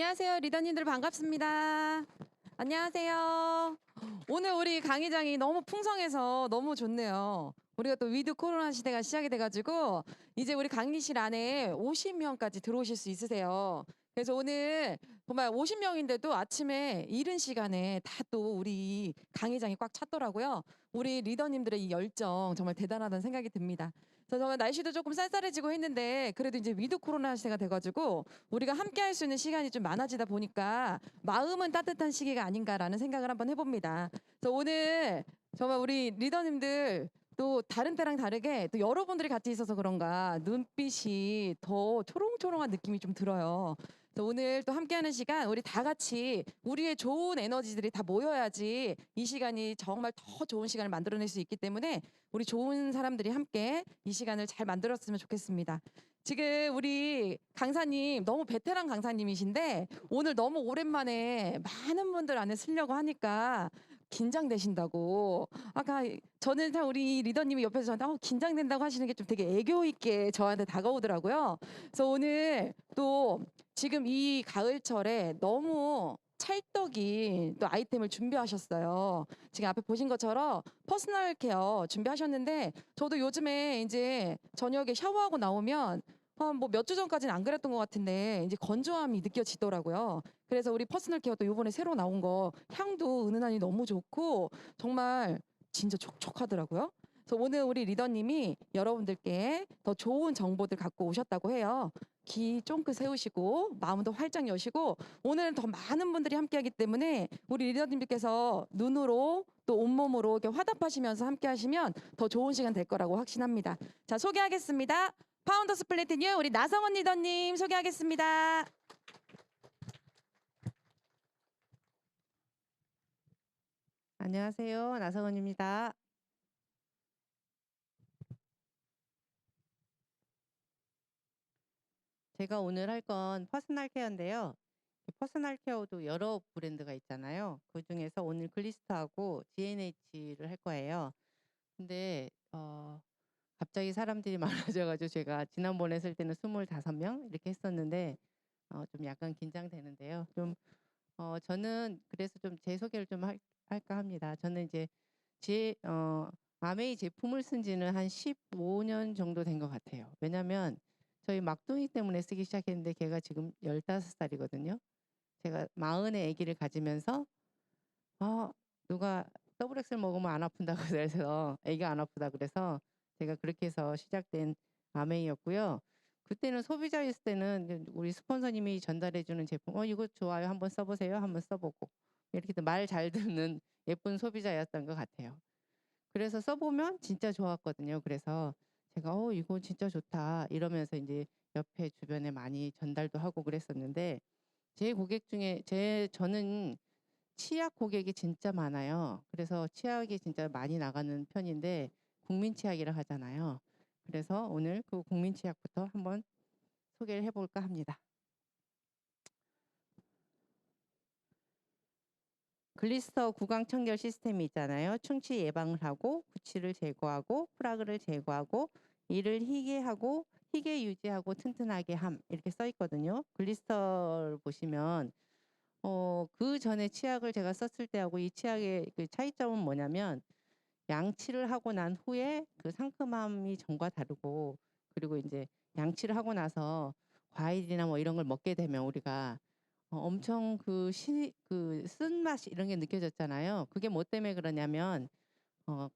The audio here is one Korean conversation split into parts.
안녕하세요. 리더님들 반갑습니다. 안녕하세요. 오늘 우리 강의장이 너무 풍성해서 너무 좋네요. 우리가 또 위드 코로나 시대가 시작이 돼가지고 이제 우리 강의실 안에 50명까지 들어오실 수 있으세요. 그래서 오늘 정말 50명인데도 아침에 이른 시간에 다 또 우리 강의장이 꽉 찼더라고요. 우리 리더님들의 이 열정 정말 대단하다는 생각이 듭니다. 그래서 정말 날씨도 조금 쌀쌀해지고 했는데 그래도 이제 위드 코로나 시대가 돼가지고 우리가 함께 할 수 있는 시간이 좀 많아지다 보니까 마음은 따뜻한 시기가 아닌가라는 생각을 한번 해봅니다. 그래서 오늘 정말 우리 리더님들 또 다른 때랑 다르게 또 여러분들이 같이 있어서 그런가 눈빛이 더 초롱초롱한 느낌이 좀 들어요. 그래서 오늘 또 함께하는 시간 우리 다 같이 우리의 좋은 에너지들이 다 모여야지 이 시간이 정말 더 좋은 시간을 만들어낼 수 있기 때문에 우리 좋은 사람들이 함께 이 시간을 잘 만들었으면 좋겠습니다. 지금 우리 강사님 너무 베테랑 강사님이신데 오늘 너무 오랜만에 많은 분들 안에 쓰려고 하니까 긴장되신다고. 아까 저는 참 우리 리더님이 옆에서 저한테 긴장된다고 하시는 게 좀 되게 애교 있게 저한테 다가오더라고요. 그래서 오늘 또 지금 이 가을철에 너무 찰떡인 또 아이템을 준비하셨어요. 지금 앞에 보신 것처럼 퍼스널 케어 준비하셨는데 저도 요즘에 이제 저녁에 샤워하고 나오면 뭐 몇 주 전까지는 안 그랬던 것 같은데 이제 건조함이 느껴지더라고요. 그래서 우리 퍼스널 케어 또 요번에 새로 나온 거 향도 은은하니 너무 좋고 정말 진짜 촉촉하더라고요. 그래서 오늘 우리 리더님이 여러분들께 더 좋은 정보들 갖고 오셨다고 해요. 귀 쫑긋 세우시고 마음도 활짝 여시고 오늘은 더 많은 분들이 함께하기 때문에 우리 리더님들께서 눈으로 또 온몸으로 이렇게 화답하시면서 함께하시면 더 좋은 시간 될 거라고 확신합니다. 자, 소개하겠습니다. 파운더스 플래트 뉴 우리 나성원 리더님 소개하겠습니다. 안녕하세요. 나성원입니다. 제가 오늘 할 건 퍼스널 케어인데요. 퍼스널 케어도 여러 브랜드가 있잖아요. 그중에서 오늘 글리스터하고 G&H를 할 거예요. 근데 갑자기 사람들이 많아져 가지고 제가 지난번에 했을 때는 25명 이렇게 했었는데 좀 약간 긴장되는데요. 좀 저는 그래서 좀 제 소개를 좀 할까 합니다. 저는 이제 제 아메이 제품을 쓴 지는 한 15년 정도 된 것 같아요. 왜냐면 저희 막둥이 때문에 쓰기 시작했는데 걔가 지금 15살이거든요. 제가 40의 아기를 가지면서 누가 더블 엑셀 먹으면 안 아픈다고 그래서 아기가 안 아프다 그래서 제가 그렇게 해서 시작된 아메이였고요. 그때는 소비자였을 때는 우리 스폰서님이 전달해 주는 제품 이거 좋아요. 한번 써 보세요. 한번 써 보고 이렇게 말 잘 듣는 예쁜 소비자였던 것 같아요. 그래서 써 보면 진짜 좋았거든요. 그래서 제가 이거 진짜 좋다." 이러면서 인제 옆에 주변에 많이 전달도 하고 그랬었는데 제 고객 중에 저는 치약 고객이 진짜 많아요. 그래서 치약이 진짜 많이 나가는 편인데 국민 치약이라 하잖아요. 그래서 오늘 그 국민 치약부터 한번 소개를 해 볼까 합니다. 글리스터 구강 청결 시스템이 있잖아요. 충치 예방을 하고 구취를 제거하고 프라그를 제거하고 이를 희게 유지하고 튼튼하게 함 이렇게 써 있거든요. 글리스터를 보시면 그전에 치약을 제가 썼을 때하고 이 치약의 그 차이점은 뭐냐면 양치를 하고 난 후에 그 상큼함이 전과 다르고 그리고 인제 양치를 하고 나서 과일이나 뭐 이런 걸 먹게 되면 우리가 엄청 그 쓴맛이 이런 게 느껴졌잖아요. 그게 뭐 때문에 그러냐면 어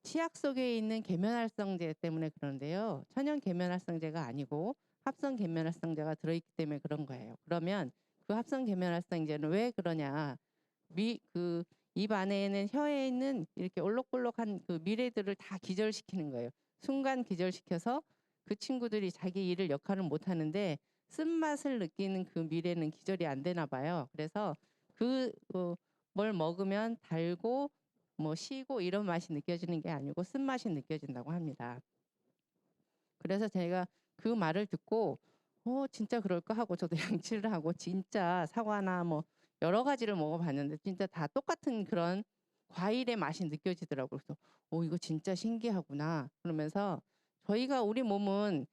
치약 속에 있는 계면활성제 때문에 그러는데요. 천연 계면활성제가 아니고 합성 계면활성제가 들어있기 때문에 그런 거예요. 그러면 그 합성 계면활성제는 왜 그러냐. 입 안에는 혀에 있는 이렇게 올록볼록한 그 미레들을 다 기절시키는 거예요. 순간 기절시켜서 그 친구들이 자기 일을 역할을 못 하는데 쓴맛을 느끼는 그 미레는 기절이 안 되나 봐요. 그래서 뭘 먹으면 달고 뭐 시고 이런 맛이 느껴지는 게 아니고 쓴맛이 느껴진다고 합니다. 그래서 제가 그 말을 듣고 진짜 그럴까 하고 저도 양치를 하고 진짜 사과나 뭐 여러 가지를 먹어봤는데 진짜 다 똑같은 그런 과일의 맛이 느껴지더라고요. 그래서 이거 진짜 신기하구나. 그러면서 저희가 우리 몸은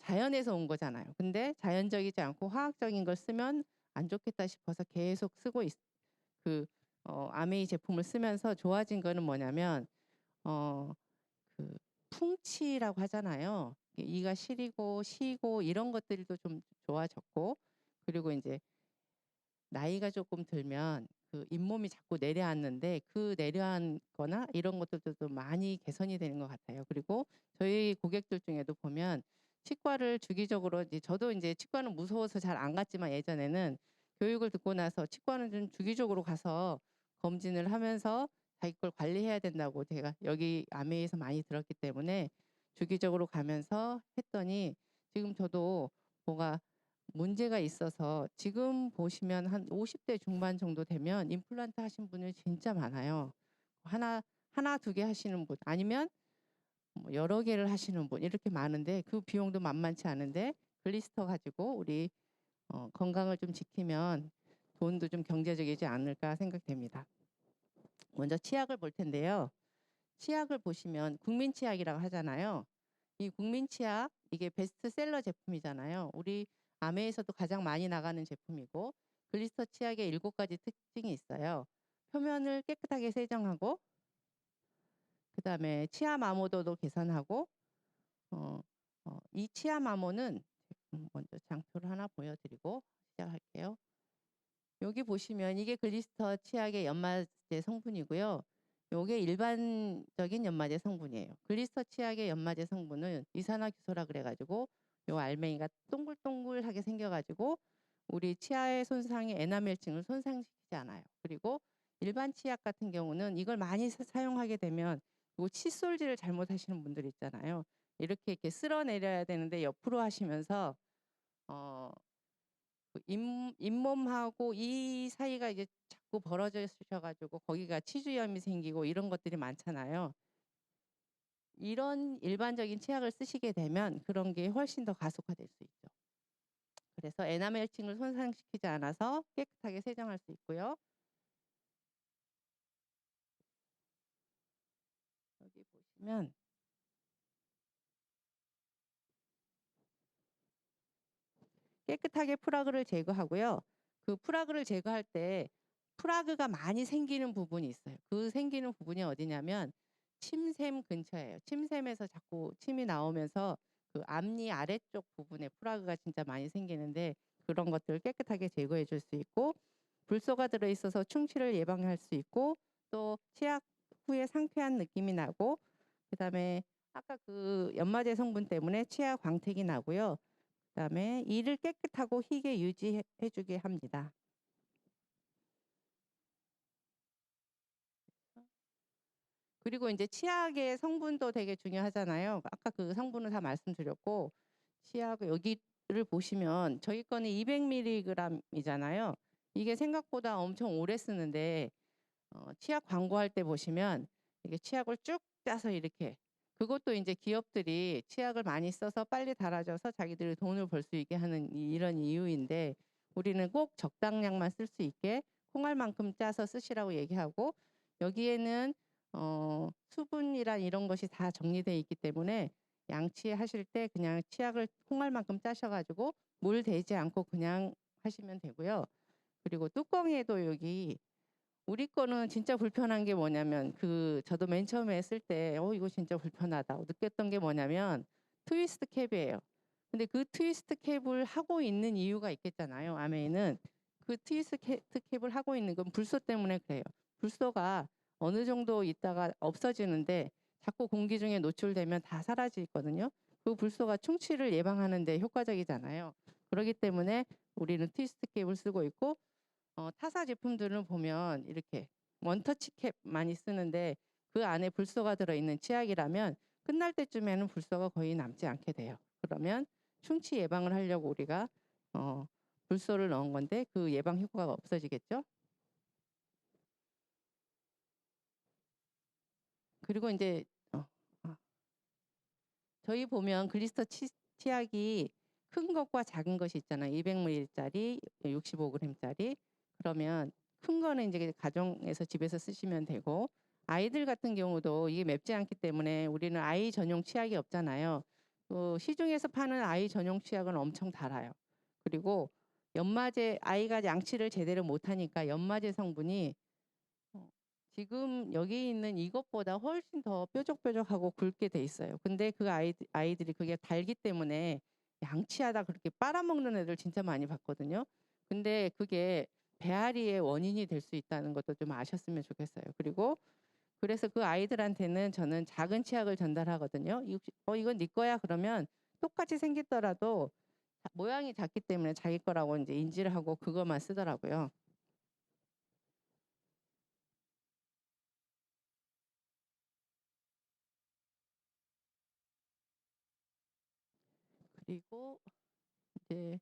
자연에서 온 거잖아요. 근데 자연적이지 않고 화학적인 걸 쓰면 안 좋겠다 싶어서 계속 쓰고 그 아메이 제품을 쓰면서 좋아진 거는 뭐냐면 어 그 풍치라고 하잖아요. 이가 시리고 쉬고 이런 것들도 좀 좋아졌고, 그리고 이제 나이가 조금 들면 그 잇몸이 자꾸 내려앉는데 그 내려앉거나 이런 것들도 좀 많이 개선이 되는 것 같아요. 그리고 저희 고객들 중에도 보면 치과를 주기적으로, 이제 저도 이제 치과는 무서워서 잘 안 갔지만 예전에는 교육을 듣고 나서 치과는 좀 주기적으로 가서 검진을 하면서 자기 걸 관리해야 된다고 제가 여기 아메이에서 많이 들었기 때문에 주기적으로 가면서 했더니 지금 저도 뭐가 문제가 있어서 지금 보시면 한 50대 중반 정도 되면 임플란트 하신 분이 진짜 많아요. 하나 두 개 하시는 분, 아니면 뭐 여러 개를 하시는 분, 이렇게 많은데 그 비용도 만만치 않은데 글리스터 가지고 우리 건강을 좀 지키면 돈도 좀 경제적이지 않을까 생각됩니다. 먼저 치약을 볼 텐데요. 치약을 보시면 국민치약이라고 하잖아요. 이 국민치약, 이게 베스트셀러 제품이잖아요. 우리 아메에서도 가장 많이 나가는 제품이고, 글리스터 치약의 7가지 특징이 있어요. 표면을 깨끗하게 세정하고, 그다음에 치아 마모도도 개선하고, 어, 이 치아 마모는 먼저 장표를 하나 보여드리고 시작할게요. 여기 보시면 이게 글리스터 치약의 연마제 성분이고요. 요게 일반적인 연마제 성분이에요. 글리스터 치약의 연마제 성분은 이산화규소라 그래가지고 요 알맹이가 동글동글하게 생겨가지고 우리 치아의 손상이 에나멜층을 손상시키지 않아요. 그리고 일반 치약 같은 경우는 이걸 많이 사용하게 되면 요 칫솔질을 잘못하시는 분들 있잖아요. 이렇게 쓸어내려야 되는데 옆으로 하시면서 어, 잇몸하고 이 사이가 이제 자꾸 벌어져 있으셔가지고 거기가 치주염이 생기고 이런 것들이 많잖아요. 이런 일반적인 치약을 쓰시게 되면 그런 게 훨씬 더 가속화될 수 있죠. 그래서 에나멜층을 손상시키지 않아서 깨끗하게 세정할 수 있고요. 여기 보시면 깨끗하게 프라그를 제거하고요. 그 프라그를 제거할 때 프라그가 많이 생기는 부분이 있어요. 그 생기는 부분이 어디냐면 침샘 근처예요. 침샘에서 자꾸 침이 나오면서 그 앞니 아래쪽 부분에 프라그가 진짜 많이 생기는데 그런 것들을 깨끗하게 제거해 줄 수 있고, 불소가 들어 있어서 충치를 예방할 수 있고, 또 치약 후에 상쾌한 느낌이 나고, 그다음에 아까 그 연마제 성분 때문에 치아 광택이 나고요. 그다음에 이를 깨끗하고 희게 유지해 주게 합니다. 그리고 이제 치약의 성분도 되게 중요하잖아요. 아까 그 성분을 다 말씀드렸고, 치약 여기를 보시면 저희 거는 200mg이잖아요. 이게 생각보다 엄청 오래 쓰는데 치약 광고할 때 보시면 이게 치약을 쭉 짜서 이렇게, 그것도 이제 기업들이 치약을 많이 써서 빨리 닳아져서 자기들이 돈을 벌 수 있게 하는 이런 이유인데, 우리는 꼭 적당량만 쓸 수 있게 콩알만큼 짜서 쓰시라고 얘기하고, 여기에는 수분이란 이런 것이 다 정리되어 있기 때문에 양치하실 때 그냥 치약을 콩알만큼 짜셔가지고 물 대지 않고 그냥 하시면 되고요. 그리고 뚜껑에도 여기, 우리 거는 진짜 불편한 게 뭐냐면 저도 맨 처음에 했을 때 이거 진짜 불편하다 느꼈던 게 뭐냐면 트위스트 캡이에요. 근데 그 트위스트 캡을 하고 있는 이유가 있겠잖아요. 아메이는 그 트위스트 캡을 하고 있는 건 불소 때문에 그래요. 불소가 어느 정도 있다가 없어지는데 자꾸 공기 중에 노출되면 다 사라지거든요. 그 불소가 충치를 예방하는 데 효과적이잖아요. 그렇기 때문에 우리는 트위스트 캡을 쓰고 있고, 타사 제품들을 보면 이렇게 원터치 캡 많이 쓰는데 그 안에 불소가 들어있는 치약이라면 끝날 때쯤에는 불소가 거의 남지 않게 돼요. 그러면 충치 예방을 하려고 우리가 불소를 넣은 건데 그 예방 효과가 없어지겠죠. 그리고 이제 아, 저희 보면 글리스터 치약이 큰 것과 작은 것이 있잖아요. 200ml짜리, 65g짜리. 그러면 큰 거는 이제 가정에서 집에서 쓰시면 되고, 아이들 같은 경우도 이게 맵지 않기 때문에 우리는 아이 전용 치약이 없잖아요. 시중에서 파는 아이 전용 치약은 엄청 달아요. 그리고 연마제 아이가 양치를 제대로 못하니까 연마제 성분이 어 지금 여기 있는 이것보다 훨씬 더 뾰족뾰족하고 굵게 돼 있어요. 근데 그 아이들이 그게 달기 때문에 양치하다 그렇게 빨아먹는 애들 진짜 많이 봤거든요. 근데 그게 배앓이의 원인이 될 수 있다는 것도 좀 아셨으면 좋겠어요. 그리고 그래서 그 아이들한테는 저는 작은 치약을 전달하거든요. 이건 네 거야." 그러면 똑같이 생겼더라도 모양이 작기 때문에 자기 거라고 인제 인지를 하고 그것만 쓰더라고요. 그리고 이제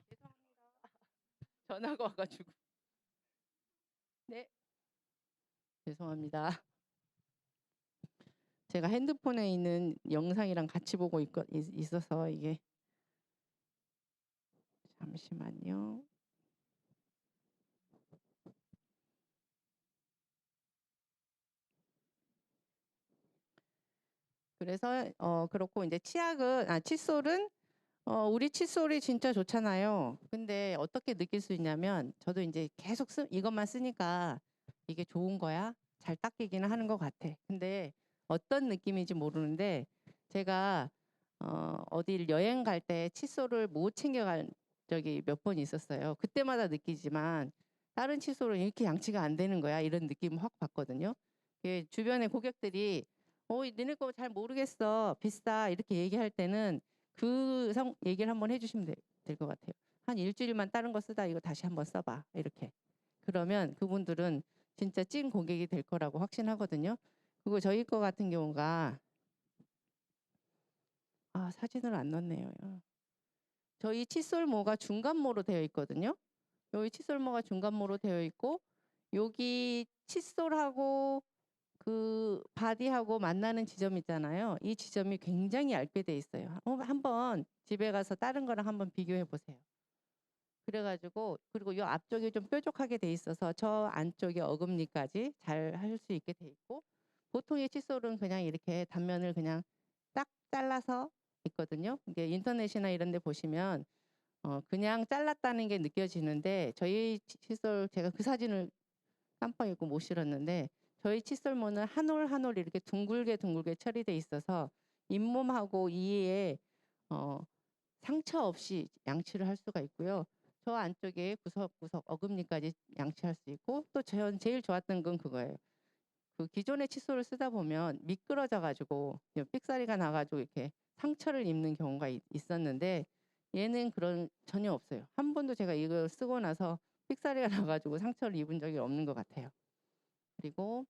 죄송합니다. 전화가 와 가지고. 네. 죄송합니다. 제가 핸드폰에 있는 영상이랑 같이 보고 있어서 이게 잠시만요. 그래서 그렇고 인제 칫솔은 우리 칫솔이 진짜 좋잖아요. 근데 어떻게 느낄 수 있냐면 저도 인제 계속 이것만 쓰니까 '이게 좋은 거야?' 잘 닦이기는 하는 것 같아. 근데 어떤 느낌인지 모르는데 제가 어딜 여행 갈 때 칫솔을 못 챙겨간 적이 몇 번 있었어요. 그때마다 느끼지만 '다른 칫솔은 이렇게 양치가 안 되는 거야?' 이런 느낌을 확 받거든요. 주변의 고객들이 니네 거 잘 모르겠어. 비싸." 이렇게 얘기할 때는 얘기를 한번 해 주시면 될 것 같아요. "한 일 주일만 다른 거 쓰다 이거 다시 한번 써 봐." 이렇게. 그러면 그분들은 진짜 찐 고객이 될 거라고 확신하거든요. 그리고 저희 거 같은 경우가 사진을 안 넣었네요. 저희 칫솔모가 중간모로 되어 있거든요. 여기 칫솔모가 중간모로 되어 있고 여기 칫솔하고 그 바디하고 만나는 지점 있잖아요. 이 지점이 굉장히 얇게 돼 있어요. 한번 집에 가서 다른 거랑 한번 비교해 보세요. 그래 가지고 그리고 요 앞쪽이 좀 뾰족하게 돼 있어서 저 안쪽에 어금니까지 잘 할 수 있게 돼 있고 보통의 칫솔은 그냥 이렇게 단면을 그냥 딱 잘라서 있거든요. 이게 인터넷이나 이런 데 보시면 그냥 잘랐다는 게 느껴지는데 저희 칫솔 제가 그 사진을 깜빡 잊고 못 실었는데 저희 칫솔모는 한 올 한 올 이렇게 둥글게 처리돼 있어서 잇몸하고 이에 어 상처 없이 양치를 할 수가 있고요. 저 안쪽에 구석구석 어금니까지 양치할 수 있고 또 전 제일 좋았던 건 그거예요. 그 기존의 칫솔을 쓰다 보면 미끄러져 가지고 삑사리가 나 가지고 이렇게 상처를 입는 경우가 있었는데 얘는 그런 전혀 없어요. 한 번도 제가 이걸 쓰고 나서 삑사리가 나 가지고 상처를 입은 적이 없는 것 같아요. 그리고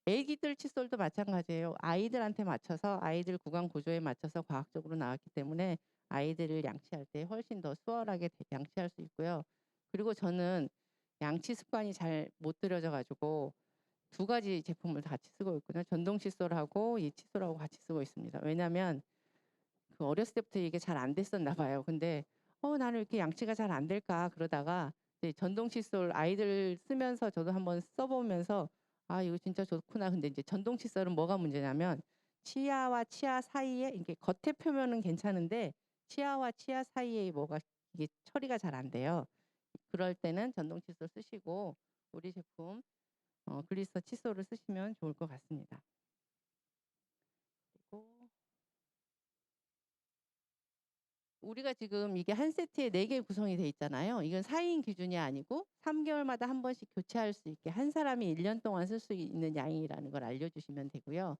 애기들 칫솔도 마찬가지예요. 아이들한테 맞춰서 아이들 구강 구조에 맞춰서 과학적으로 나왔기 때문에 아이들을 양치할 때 훨씬 더 수월하게 양치할 수 있고요. 그리고 저는 양치 습관이 잘 못 들여져 가지고 두 가지 제품을 같이 쓰고 있거든요. 전동 칫솔하고 이 칫솔하고 같이 쓰고 있습니다. 왜냐하면 그 어렸을 때부터 이게 잘 안 됐었나 봐요. 근데 '나는 왜 이렇게 양치가 잘 안 될까?' 그러다가 이제 전동 칫솔 아이들 쓰면서 저도 한번 써 보면서 '아 이거 진짜 좋구나.' 근데 이제 전동 칫솔은 뭐가 문제냐면 치아와 치아 사이에 이게 겉에 표면은 괜찮은데 치아와 치아 사이에 뭐가 이게 처리가 잘 안 돼요. 그럴 때는 전동 칫솔 쓰시고 우리 제품 글리서 칫솔을 쓰시면 좋을 것 같습니다. 그리고 우리가 지금 이게 한 세트에 4개 구성이 돼 있잖아요. 이건 4 인 기준이 아니고 3 개월마다 한 번씩 교체할 수 있게 한 사람이 1년 동안 쓸 수 있는 양이라는 걸 알려주시면 되고요.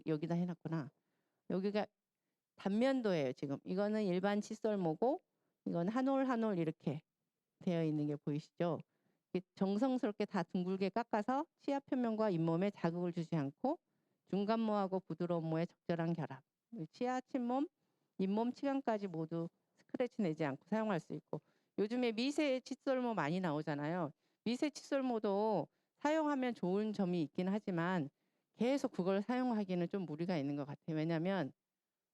여기다 해 놨구나. 여기가 단면도예요 지금. 이거는 일반 칫솔모고 이건 한 올 한 올 이렇게 되어 있는 게 보이시죠? 이렇게 정성스럽게 다 둥글게 깎아서 치아 표면과 잇몸에 자극을 주지 않고 중간모하고 부드러운 모의 적절한 결합. 치아, 침몸, 잇몸, 치간까지 모두 스크래치 내지 않고 사용할 수 있고 요즘에 미세 칫솔모 많이 나오잖아요. 미세 칫솔모도 사용하면 좋은 점이 있긴 하지만 계속 그걸 사용하기는 좀 무리가 있는 것 같아요. 왜냐하면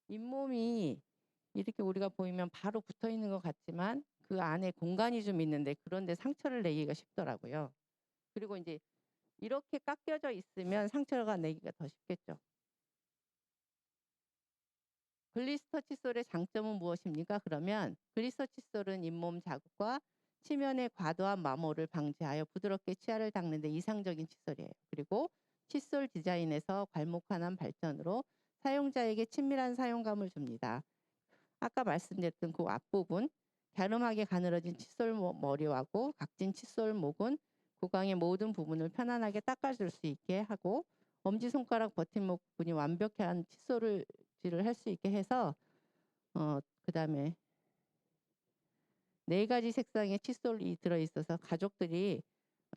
잇몸이 이렇게 우리가 보이면 바로 붙어 있는 것 같지만 그 안에 공간이 좀 있는데 그런데 상처를 내기가 쉽더라고요. 그리고 이제 이렇게 깎여져 있으면 상처가 내기가 더 쉽겠죠. 글리스터 칫솔의 장점은 무엇입니까? 그러면 글리스터 칫솔은 잇몸 자국과 치면의 과도한 마모를 방지하여 부드럽게 치아를 닦는 데 이상적인 칫솔이에요. 그리고 칫솔 디자인에서 괄목한한 발전으로 사용자에게 친밀한 사용감을 줍니다. 아까 말씀드렸던 그 앞부분 갸름하게 가늘어진 칫솔 머리하고 각진 칫솔 목은 구강의 모든 부분을 편안하게 닦아줄 수 있게 하고 엄지손가락 버팀목 부분이 완벽한 칫솔질을 할 수 있게 해서 그다음에 4가지 색상의 칫솔이 들어있어서 가족들이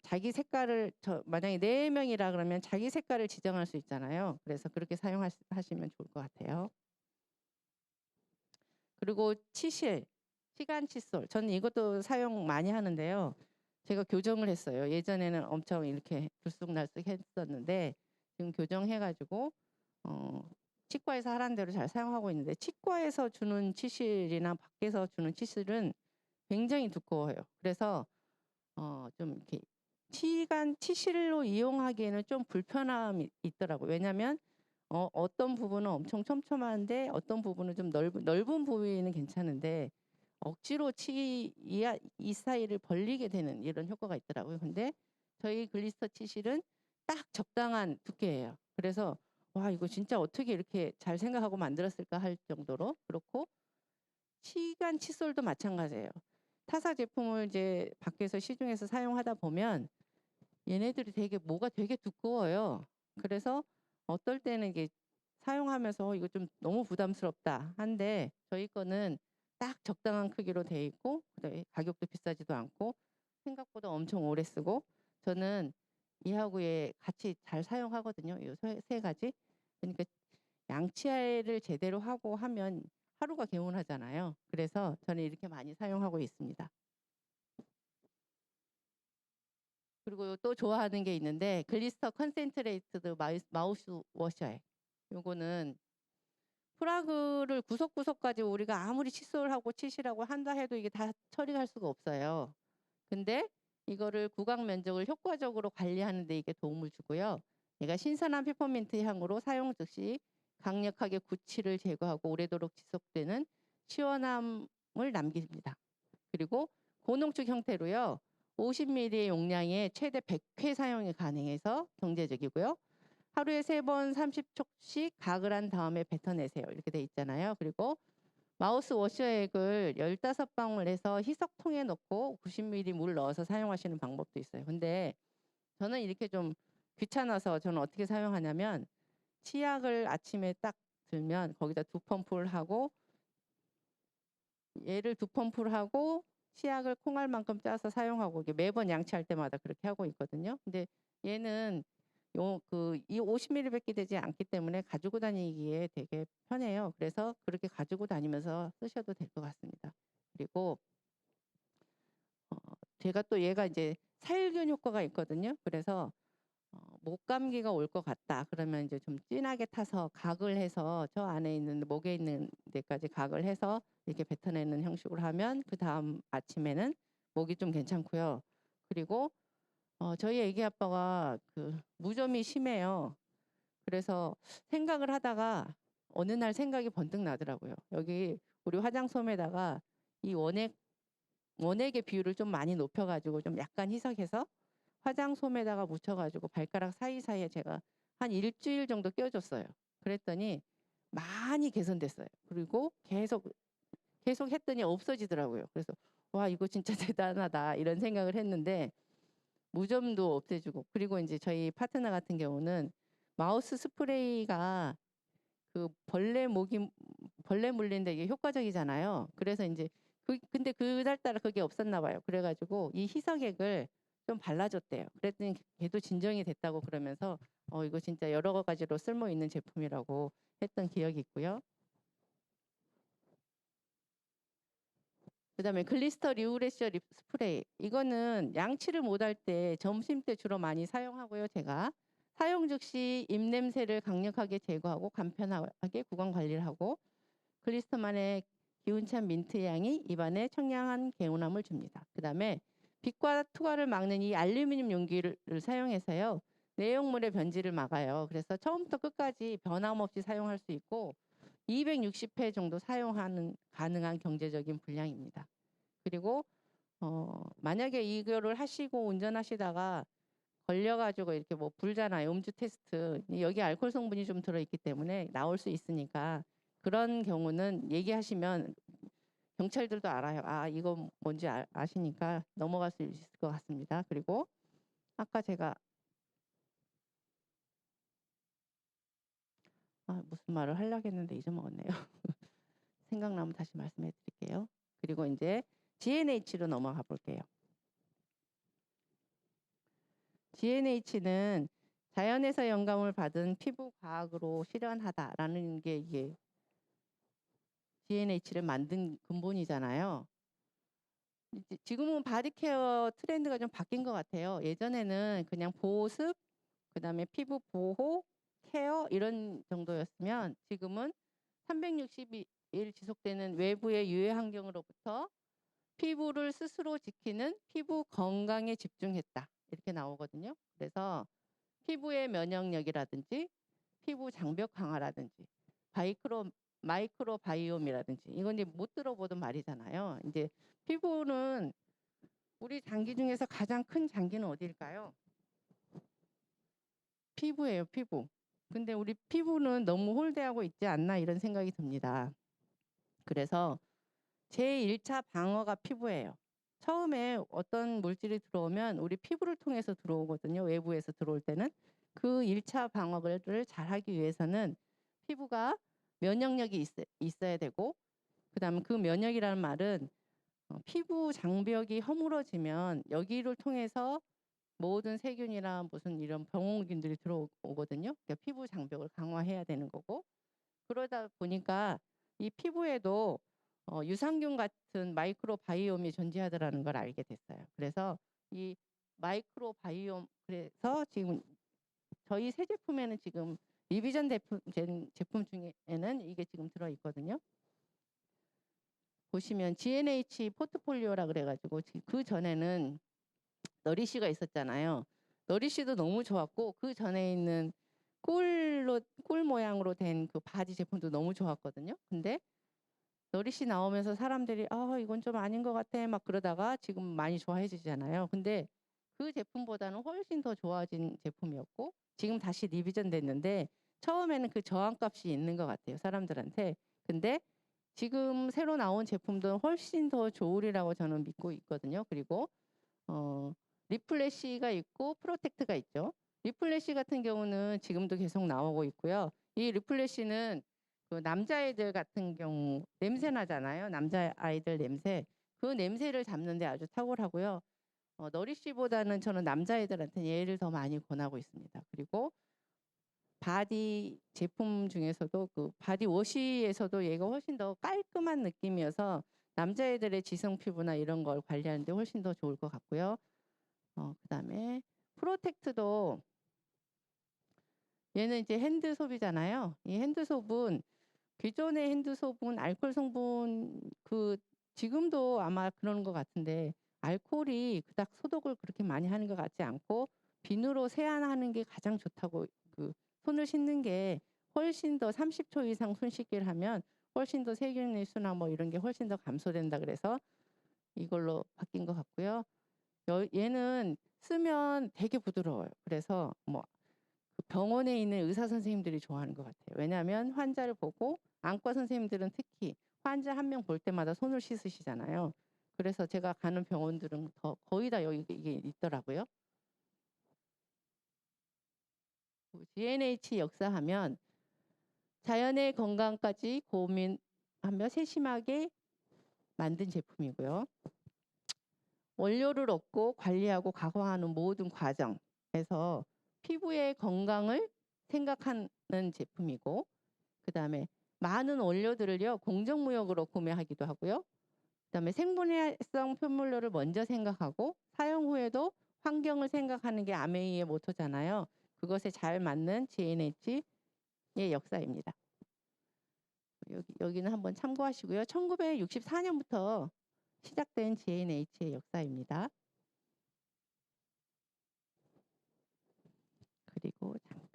자기 색깔을 만약에 4명이라 그러면 자기 색깔을 지정할 수 있잖아요. 그래서 그렇게 사용하시면 좋을 것 같아요. 그리고 치실, 시간 칫솔. 저는 이것도 사용 많이 하는데요. 제가 교정을 했어요. 예전에는 엄청 이렇게 들쑥날쑥 했었는데 지금 교정해가지고 치과에서 하라는 대로 잘 사용하고 있는데 치과에서 주는 치실이나 밖에서 주는 치실은 굉장히 두꺼워요. 그래서 좀 이렇게 시간 치실로 이용하기에는 좀 불편함이 있더라고요. 왜냐하면 어떤 부분은 엄청 촘촘한데 어떤 부분은 좀 넓은 부위는 괜찮은데 억지로 이 사이를 벌리게 되는 이런 효과가 있더라고요. 근데 저희 글리스터 치실은 딱 적당한 두께예요. 그래서 와 이거 진짜 어떻게 이렇게 잘 생각하고 만들었을까 할 정도로 그렇고 시간 칫솔도 마찬가지예요. 타사 제품을 이제 밖에서 시중에서 사용하다 보면 얘네들이 뭐가 되게 두꺼워요. 그래서 어떨 때는 이게 사용하면서 이거 좀 너무 부담스럽다 한데 저희 거는 딱 적당한 크기로 돼 있고 그다음에 가격도 비싸지도 않고 생각보다 엄청 오래 쓰고 저는 이하고 얘 같이 잘 사용하거든요. 이 세 가지. 그러니까 양치를 제대로 하고 하면 하루가 개운하잖아요. 그래서 저는 이렇게 많이 사용하고 있습니다. 그리고 또 좋아하는 게 있는데 글리스터 컨센트레이트드 마우스 워셔예요. 요거는 프라그를 구석구석까지 우리가 아무리 칫솔하고 치실하고 한다 해도 이게 다 처리할 수가 없어요. 근데 이거를 구강 면적을 효과적으로 관리하는 데 이게 도움을 주고요. 얘가 신선한 페퍼민트 향으로 사용 즉시 강력하게 구취를 제거하고 오래도록 지속되는 시원함을 남깁니다. 그리고 고농축 형태로요. 50ml의 용량에 최대 100회 사용이 가능해서 경제적이고요. 하루에 3번 30초씩 가글 한 다음에 뱉어내세요. 이렇게 돼 있잖아요. 그리고 마우스 워셔액을 15방울 해서 희석통에 넣고 90ml 물 넣어서 사용하시는 방법도 있어요. 근데 저는 이렇게 좀 귀찮아서 저는 어떻게 사용하냐면 치약을 아침에 딱 들면 거기다 2펌프를 하고 얘를 2펌프를 하고 치약을 콩알만큼 짜서 사용하고 이게 매번 양치할 때마다 그렇게 하고 있거든요. 근데 얘는 이 50ml밖에 되지 않기 때문에 가지고 다니기에 되게 편해요. 그래서 그렇게 가지고 다니면서 쓰셔도 될 것 같습니다. 그리고 제가 또 얘가 이제 살균 효과가 있거든요. 그래서 목 감기가 올 것 같다. 그러면 이제 좀 진하게 타서 각을 해서 저 안에 있는 목에 있는 데까지 각을 해서 이렇게 뱉어내는 형식으로 하면 그 다음 아침에는 목이 좀 괜찮고요. 그리고 저희 애기 아빠가 그 무좀이 심해요. 그래서 생각을 하다가 어느 날 생각이 번뜩 나더라고요. 여기 우리 화장솜에다가 이 원액의 비율을 좀 많이 높여가지고 좀 약간 희석해서 화장솜에다가 묻혀가지고 발가락 사이사이에 제가 한 일주일 정도 껴줬어요. 그랬더니 많이 개선됐어요. 그리고 계속 했더니 없어지더라고요. 그래서 와 이거 진짜 대단하다 이런 생각을 했는데 무좀도 없애주고 그리고 이제 저희 파트너 같은 경우는 마우스 스프레이가 그 벌레 물리는데 이게 효과적이잖아요. 그래서 이제 근데 그날따라 그게 없었나 봐요. 그래가지고 이 희석액을 좀 발라줬대요. 그랬더니 걔도 진정이 됐다고 그러면서 이거 진짜 여러 가지로 쓸모 있는 제품이라고 했던 기억이 있고요. 그다음에 글리스터 리우레셔 립 스프레이. 이거는 양치를 못할 때 점심 때 주로 많이 사용하고요. 제가 사용 즉시 입냄새를 강력하게 제거하고 간편하게 구강 관리를 하고 글리스터만의 기운찬 민트 향이 입안에 청량한 개운함을 줍니다. 그다음에 빛과 투과를 막는 이 알루미늄 용기를 사용해서요. 내용물의 변질을 막아요. 그래서 처음부터 끝까지 변함없이 사용할 수 있고 260회 정도 사용하는 가능한 경제적인 분량입니다. 그리고 만약에 이거를 하시고 운전하시다가 걸려가지고 이렇게 뭐 불잖아요. 음주 테스트. 여기 알코올 성분이 좀 들어있기 때문에 나올 수 있으니까 그런 경우는 얘기하시면 경찰들도 알아요. 아, 이거 뭔지 아시니까 넘어갈 수 있을 것 같습니다. 그리고 아까 제가 무슨 말을 하려고 했는데 잊어먹었네요. 생각나면 다시 말씀해 드릴게요. 그리고 이제 GNH로 넘어가 볼게요. GNH는 자연에서 영감을 받은 피부 과학으로 실현하다라는 게 이게 GNH를 만든 근본이잖아요. 지금은 바디케어 트렌드가 좀 바뀐 것 같아요. 예전에는 그냥 보습, 그다음에 피부 보호, 케어 이런 정도였으면 지금은 360일 지속되는 외부의 유해 환경으로부터 피부를 스스로 지키는 피부 건강에 집중했다. 이렇게 나오거든요. 그래서 피부의 면역력이라든지 피부 장벽 강화라든지 마이크로 바이옴이라든지 이건 이제 못 들어보던 말이잖아요. 이제 피부는 우리 장기 중에서 가장 큰 장기는 어디일까요? 피부예요, 피부. 근데 우리 피부는 너무 홀대하고 있지 않나 이런 생각이 듭니다. 그래서 제1차 방어가 피부예요. 처음에 어떤 물질이 들어오면 우리 피부를 통해서 들어오거든요. 외부에서 들어올 때는. 그 1차 방어를 잘하기 위해서는 피부가 면역력이 있어야 되고 그다음에 그 면역이라는 말은 피부 장벽이 허물어지면 여기를 통해서 모든 세균이나 무슨 이런 병원균들이 들어오거든요. 그러니까 피부 장벽을 강화해야 되는 거고 그러다 보니까 이 피부에도 유산균 같은 마이크로바이옴이 존재하더라는 걸 알게 됐어요. 그래서 이 마이크로바이옴 그래서 지금 저희 새 제품에는 지금 리비전 제품 중에는 이게 지금 들어 있거든요. 보시면 GNH 포트폴리오라 그래가지고 그 전에는 너리쉬가 있었잖아요. 너리쉬도 너무 좋았고 그 전에 있는 꿀 모양으로 된 그 바지 제품도 너무 좋았거든요. 근데 너리쉬 나오면서 사람들이 이건 좀 아닌 것 같아 막 그러다가 지금 많이 좋아해 주잖아요. 근데 그 제품보다는 훨씬 더 좋아진 제품이었고 지금 다시 리비전 됐는데 처음에는 그 저항값이 있는 것 같아요. 사람들한테. 근데 지금 새로 나온 제품도 훨씬 더 좋으리라고 저는 믿고 있거든요. 그리고 리플래시가 있고 프로텍트가 있죠. 리플래시 같은 경우는 지금도 계속 나오고 있고요. 이 리플래시는 그 남자애들 같은 경우 냄새 나잖아요. 남자아이들 냄새. 그 냄새를 잡는데 아주 탁월하고요. 너리쉬보다는 저는 남자애들한테 얘를 더 많이 권하고 있습니다. 그리고 바디 제품 중에서도 그 바디워시에서도 얘가 훨씬 더 깔끔한 느낌이어서 남자애들의 지성 피부나 이런 걸 관리하는데 훨씬 더 좋을 것 같고요. 그다음에 프로텍트도 얘는 이제 핸드소비잖아요. 이 핸드소은 기존의 핸드소은 알코올 성분 지금도 아마 그러는 것 같은데 알코올이 그닥 소독을 그렇게 많이 하는 것 같지 않고 비누로 세안하는 게 가장 좋다고 손을 씻는 게 훨씬 더 30초 이상 손 씻기를 하면 훨씬 더 세균의 수나 뭐 이런 게 훨씬 더 감소된다 그래서 이걸로 바뀐 것 같고요. 얘는 쓰면 되게 부드러워요. 그래서 뭐 병원에 있는 의사 선생님들이 좋아하는 것 같아요. 왜냐하면 환자를 보고 안과 선생님들은 특히 환자 한 명 볼 때마다 손을 씻으시잖아요. 그래서 제가 가는 병원들은 거의 다 여기 이게 있더라고요. GNH 역사하면 자연의 건강까지 고민하며 세심하게 만든 제품이고요. 원료를 얻고 관리하고 가공하는 모든 과정에서 피부의 건강을 생각하는 제품이고 그다음에 많은 원료들을요 공정무역으로 구매하기도 하고요. 그다음에 생분해성 표물로를 먼저 생각하고 사용 후에도 환경을 생각하는 게 아메이의 모토잖아요. 그것에 잘 맞는 GNH의 역사입니다. 여기는 한번 참고하시고요. 1964년부터 시작된 GNH의 역사입니다. 그리고 잠깐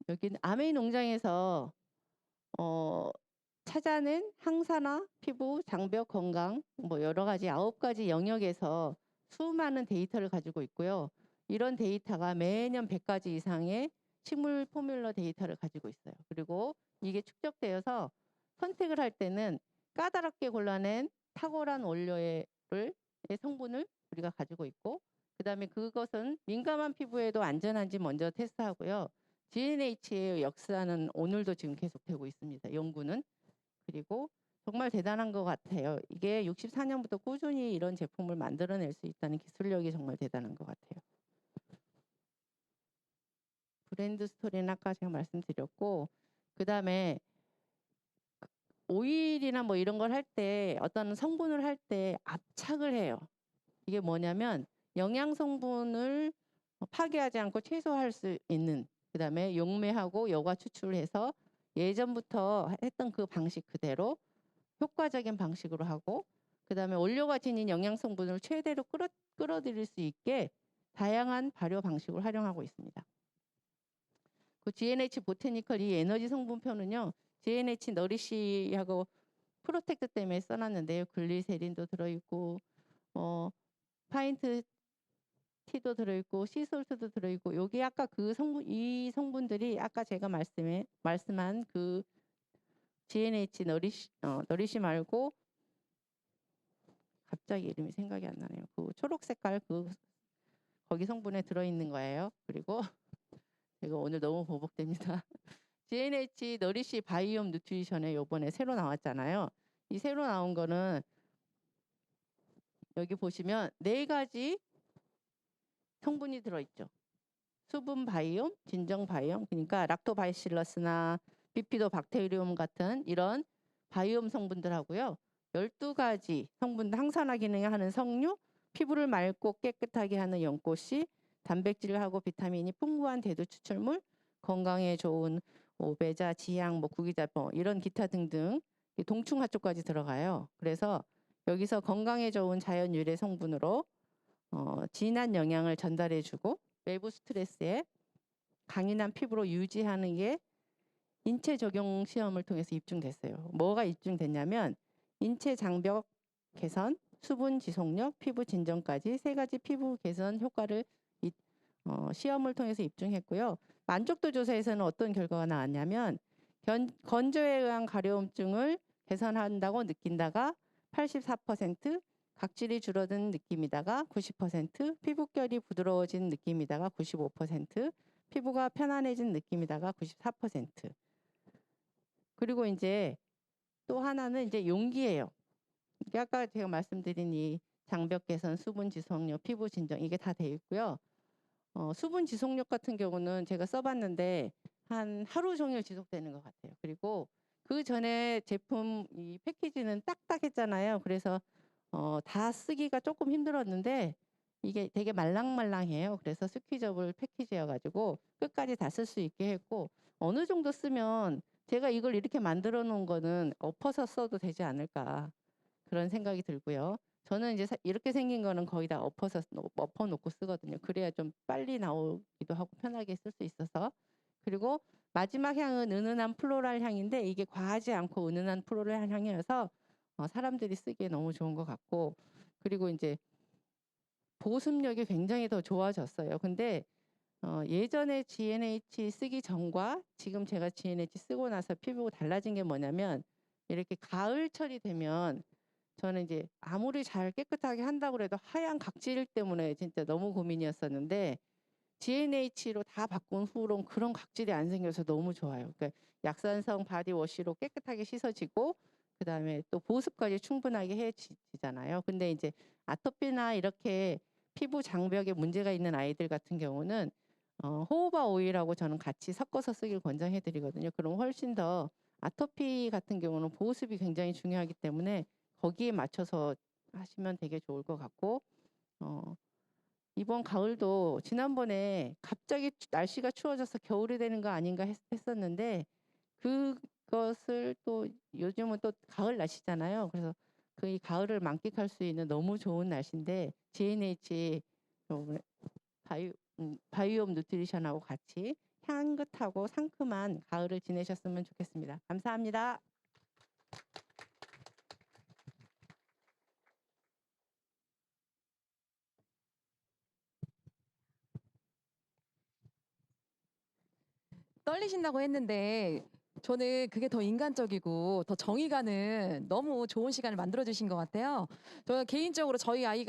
여기는 아메이 농장에서 찾아낸 항산화, 피부, 장벽 건강 뭐 여러 가지 9가지 영역에서 수많은 데이터를 가지고 있고요. 이런 데이터가 매년 100가지 이상의 식물 포뮬러 데이터를 가지고 있어요. 그리고 이게 축적되어서 선택을 할 때는 까다롭게 골라낸 탁월한 원료의 성분을 우리가 가지고 있고, 그다음에 그것은 민감한 피부에도 안전한지 먼저 테스트하고요. GNH의 역사는 오늘도 지금 계속되고 있습니다. 연구는. 그리고 정말 대단한 것 같아요. 이게 64년부터 꾸준히 이런 제품을 만들어낼 수 있다는 기술력이 정말 대단한 것 같아요. 브랜드 스토리는 아까 제가 말씀드렸고, 그다음에 오일이나 뭐 이런 걸 할 때 어떤 성분을 할 때 압착을 해요. 이게 뭐냐면 영양 성분을 파괴하지 않고 최소화할 수 있는, 그다음에 용매하고 여과 추출을 해서 예전부터 했던 그 방식 그대로 효과적인 방식으로 하고, 그다음에 원료가 지닌 영양 성분을 최대로 끌어들일 수 있게 다양한 발효 방식을 활용하고 있습니다. 그 GNH 보테니컬 이 에너지 성분표는요, GNH 너리시하고 프로텍트 때문에 써놨는데요. 글리세린도 들어있고 파인트 티도 들어있고 시솔트도 들어있고, 여기 아까 그 성분, 이 성분들이 아까 제가 말씀한 그 GNH 너리시 말고 갑자기 이름이 생각이 안 나네요. 그 초록 색깔 거기 성분에 들어있는 거예요. 그리고 이거 오늘 너무 버벅됩니다. GNH 너리시 바이옴 누트리션에 요번에 새로 나왔잖아요. 이 새로 나온 거는 여기 보시면 4가지 성분이 들어있죠. 수분 바이옴, 진정 바이옴, 그러니까 락토바이실러스나 비피도박테리움 같은 이런 바이옴 성분들하고요. 12가지 성분, 항산화 기능을 하는 석류, 피부를 맑고 깨끗하게 하는 연꽃씨, 단백질하고 비타민이 풍부한 대두 추출물, 건강에 좋은 오베자, 지향, 뭐 구기자, 뭐 이런 기타 등등 동충하초까지 들어가요. 그래서 여기서 건강에 좋은 자연 유래 성분으로 진한 영양을 전달해주고 외부 스트레스에 강인한 피부로 유지하는 게 인체 적용 시험을 통해서 입증됐어요. 뭐가 입증됐냐면 인체 장벽 개선, 수분 지속력, 피부 진정까지 3가지 피부 개선 효과를 시험을 통해서 입증했고요. 만족도 조사에서는 어떤 결과가 나왔냐면 건조에 의한 가려움증을 개선한다고 느낀다가 84%, 각질이 줄어든 느낌이다가 90%, 피부결이 부드러워진 느낌이다가 95%, 피부가 편안해진 느낌이다가 94%. 그리고 이제 또 하나는 이제 용기예요. 이게 아까 제가 말씀드린 이 장벽 개선, 수분 지속력, 피부 진정 이게 다 돼 있고요. 수분 지속력 같은 경우는 제가 써봤는데 한 하루 종일 지속되는 것 같아요. 그리고 그 전에 제품 이 패키지는 딱딱했잖아요. 그래서 다 쓰기가 조금 힘들었는데 이게 되게 말랑말랑해요. 그래서 스퀴저블 패키지여가지고 끝까지 다 쓸 수 있게 했고, 어느 정도 쓰면 제가 이걸 이렇게 만들어 놓은 거는 엎어서 써도 되지 않을까 그런 생각이 들고요. 저는 이제 이렇게 생긴 거는 거의 다 엎어놓고 쓰거든요. 그래야 좀 빨리 나오기도 하고 편하게 쓸 수 있어서. 그리고 마지막 향은 은은한 플로랄 향인데 이게 과하지 않고 은은한 플로랄 향이어서 사람들이 쓰기에 너무 좋은 것 같고, 그리고 이제 보습력이 굉장히 더 좋아졌어요. 근데 예전에 GNH 쓰기 전과 지금 제가 GNH 쓰고 나서 피부가 달라진 게 뭐냐면, 이렇게 가을철이 되면 저는 이제 아무리 잘 깨끗하게 한다고 해도 하얀 각질 때문에 진짜 너무 고민이었었는데 GNH로 다 바꾼 후로는 그런 각질이 안 생겨서 너무 좋아요. 그러니까 약산성 바디워시로 깨끗하게 씻어지고 그다음에 또 보습까지 충분하게 해지잖아요. 근데 이제 아토피나 이렇게 피부 장벽에 문제가 있는 아이들 같은 경우는 호호바 오일하고 저는 같이 섞어서 쓰길 권장해 드리거든요. 그럼 훨씬 더 아토피 같은 경우는 보습이 굉장히 중요하기 때문에 거기에 맞춰서 하시면 되게 좋을 것 같고, 이번 가을도 지난번에 갑자기 날씨가 추워져서 겨울이 되는 거 아닌가 했었는데 그것을 또 요즘은 또 가을 날씨잖아요. 그래서 이 가을을 만끽할 수 있는 너무 좋은 날씨인데 G&H 바이옴 누트리션하고 같이 향긋하고 상큼한 가을을 지내셨으면 좋겠습니다. 감사합니다. 떨리신다고 했는데 저는 그게 더 인간적이고 더 정이 가는 너무 좋은 시간을 만들어 주신 것 같아요. 저 개인적으로 저희 아이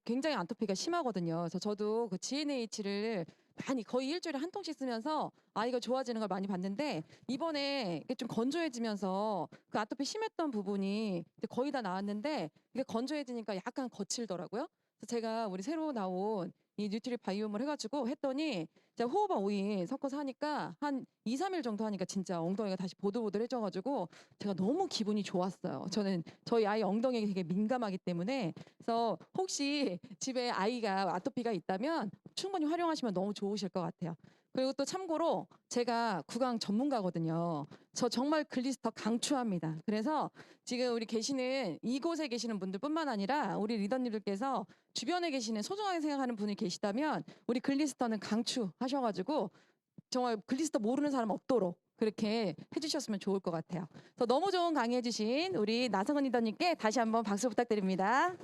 굉장히 아토피가 심하거든요. 그래서 저도 그 GNH를 많이 거의 일주일에 한 통씩 쓰면서 아이가 좋아지는 걸 많이 봤는데 이번에 이게 좀 건조해지면서 그 아토피 심했던 부분이 이제 거의 다 나았는데 이게 건조해지니까 약간 거칠더라고요. 그래서 제가 우리 새로 나온 이 뉴트리 바이옴을 해가지고 했더니 제가 호호바 오일 섞어서 하니까 한 2, 3일 정도 하니까 진짜 엉덩이가 다시 보들보들해져가지고 제가 너무 기분이 좋았어요. 저는 저희 아이 엉덩이에 되게 민감하기 때문에 그래서 혹시 집에 아이가 아토피가 있다면 충분히 활용하시면 너무 좋으실 것 같아요. 그리고 또 참고로 제가 구강 전문가거든요. 저 정말 글리스터 강추합니다. 그래서 지금 우리 계시는 이곳에 계시는 분들뿐만 아니라 우리 리더님들께서 주변에 계시는 소중하게 생각하는 분이 계시다면 우리 글리스터는 강추하셔가지고 정말 글리스터 모르는 사람 없도록 그렇게 해주셨으면 좋을 것 같아요. 그래서 너무 좋은 강의해주신 우리 나성은 리더님께 다시 한번 박수 부탁드립니다.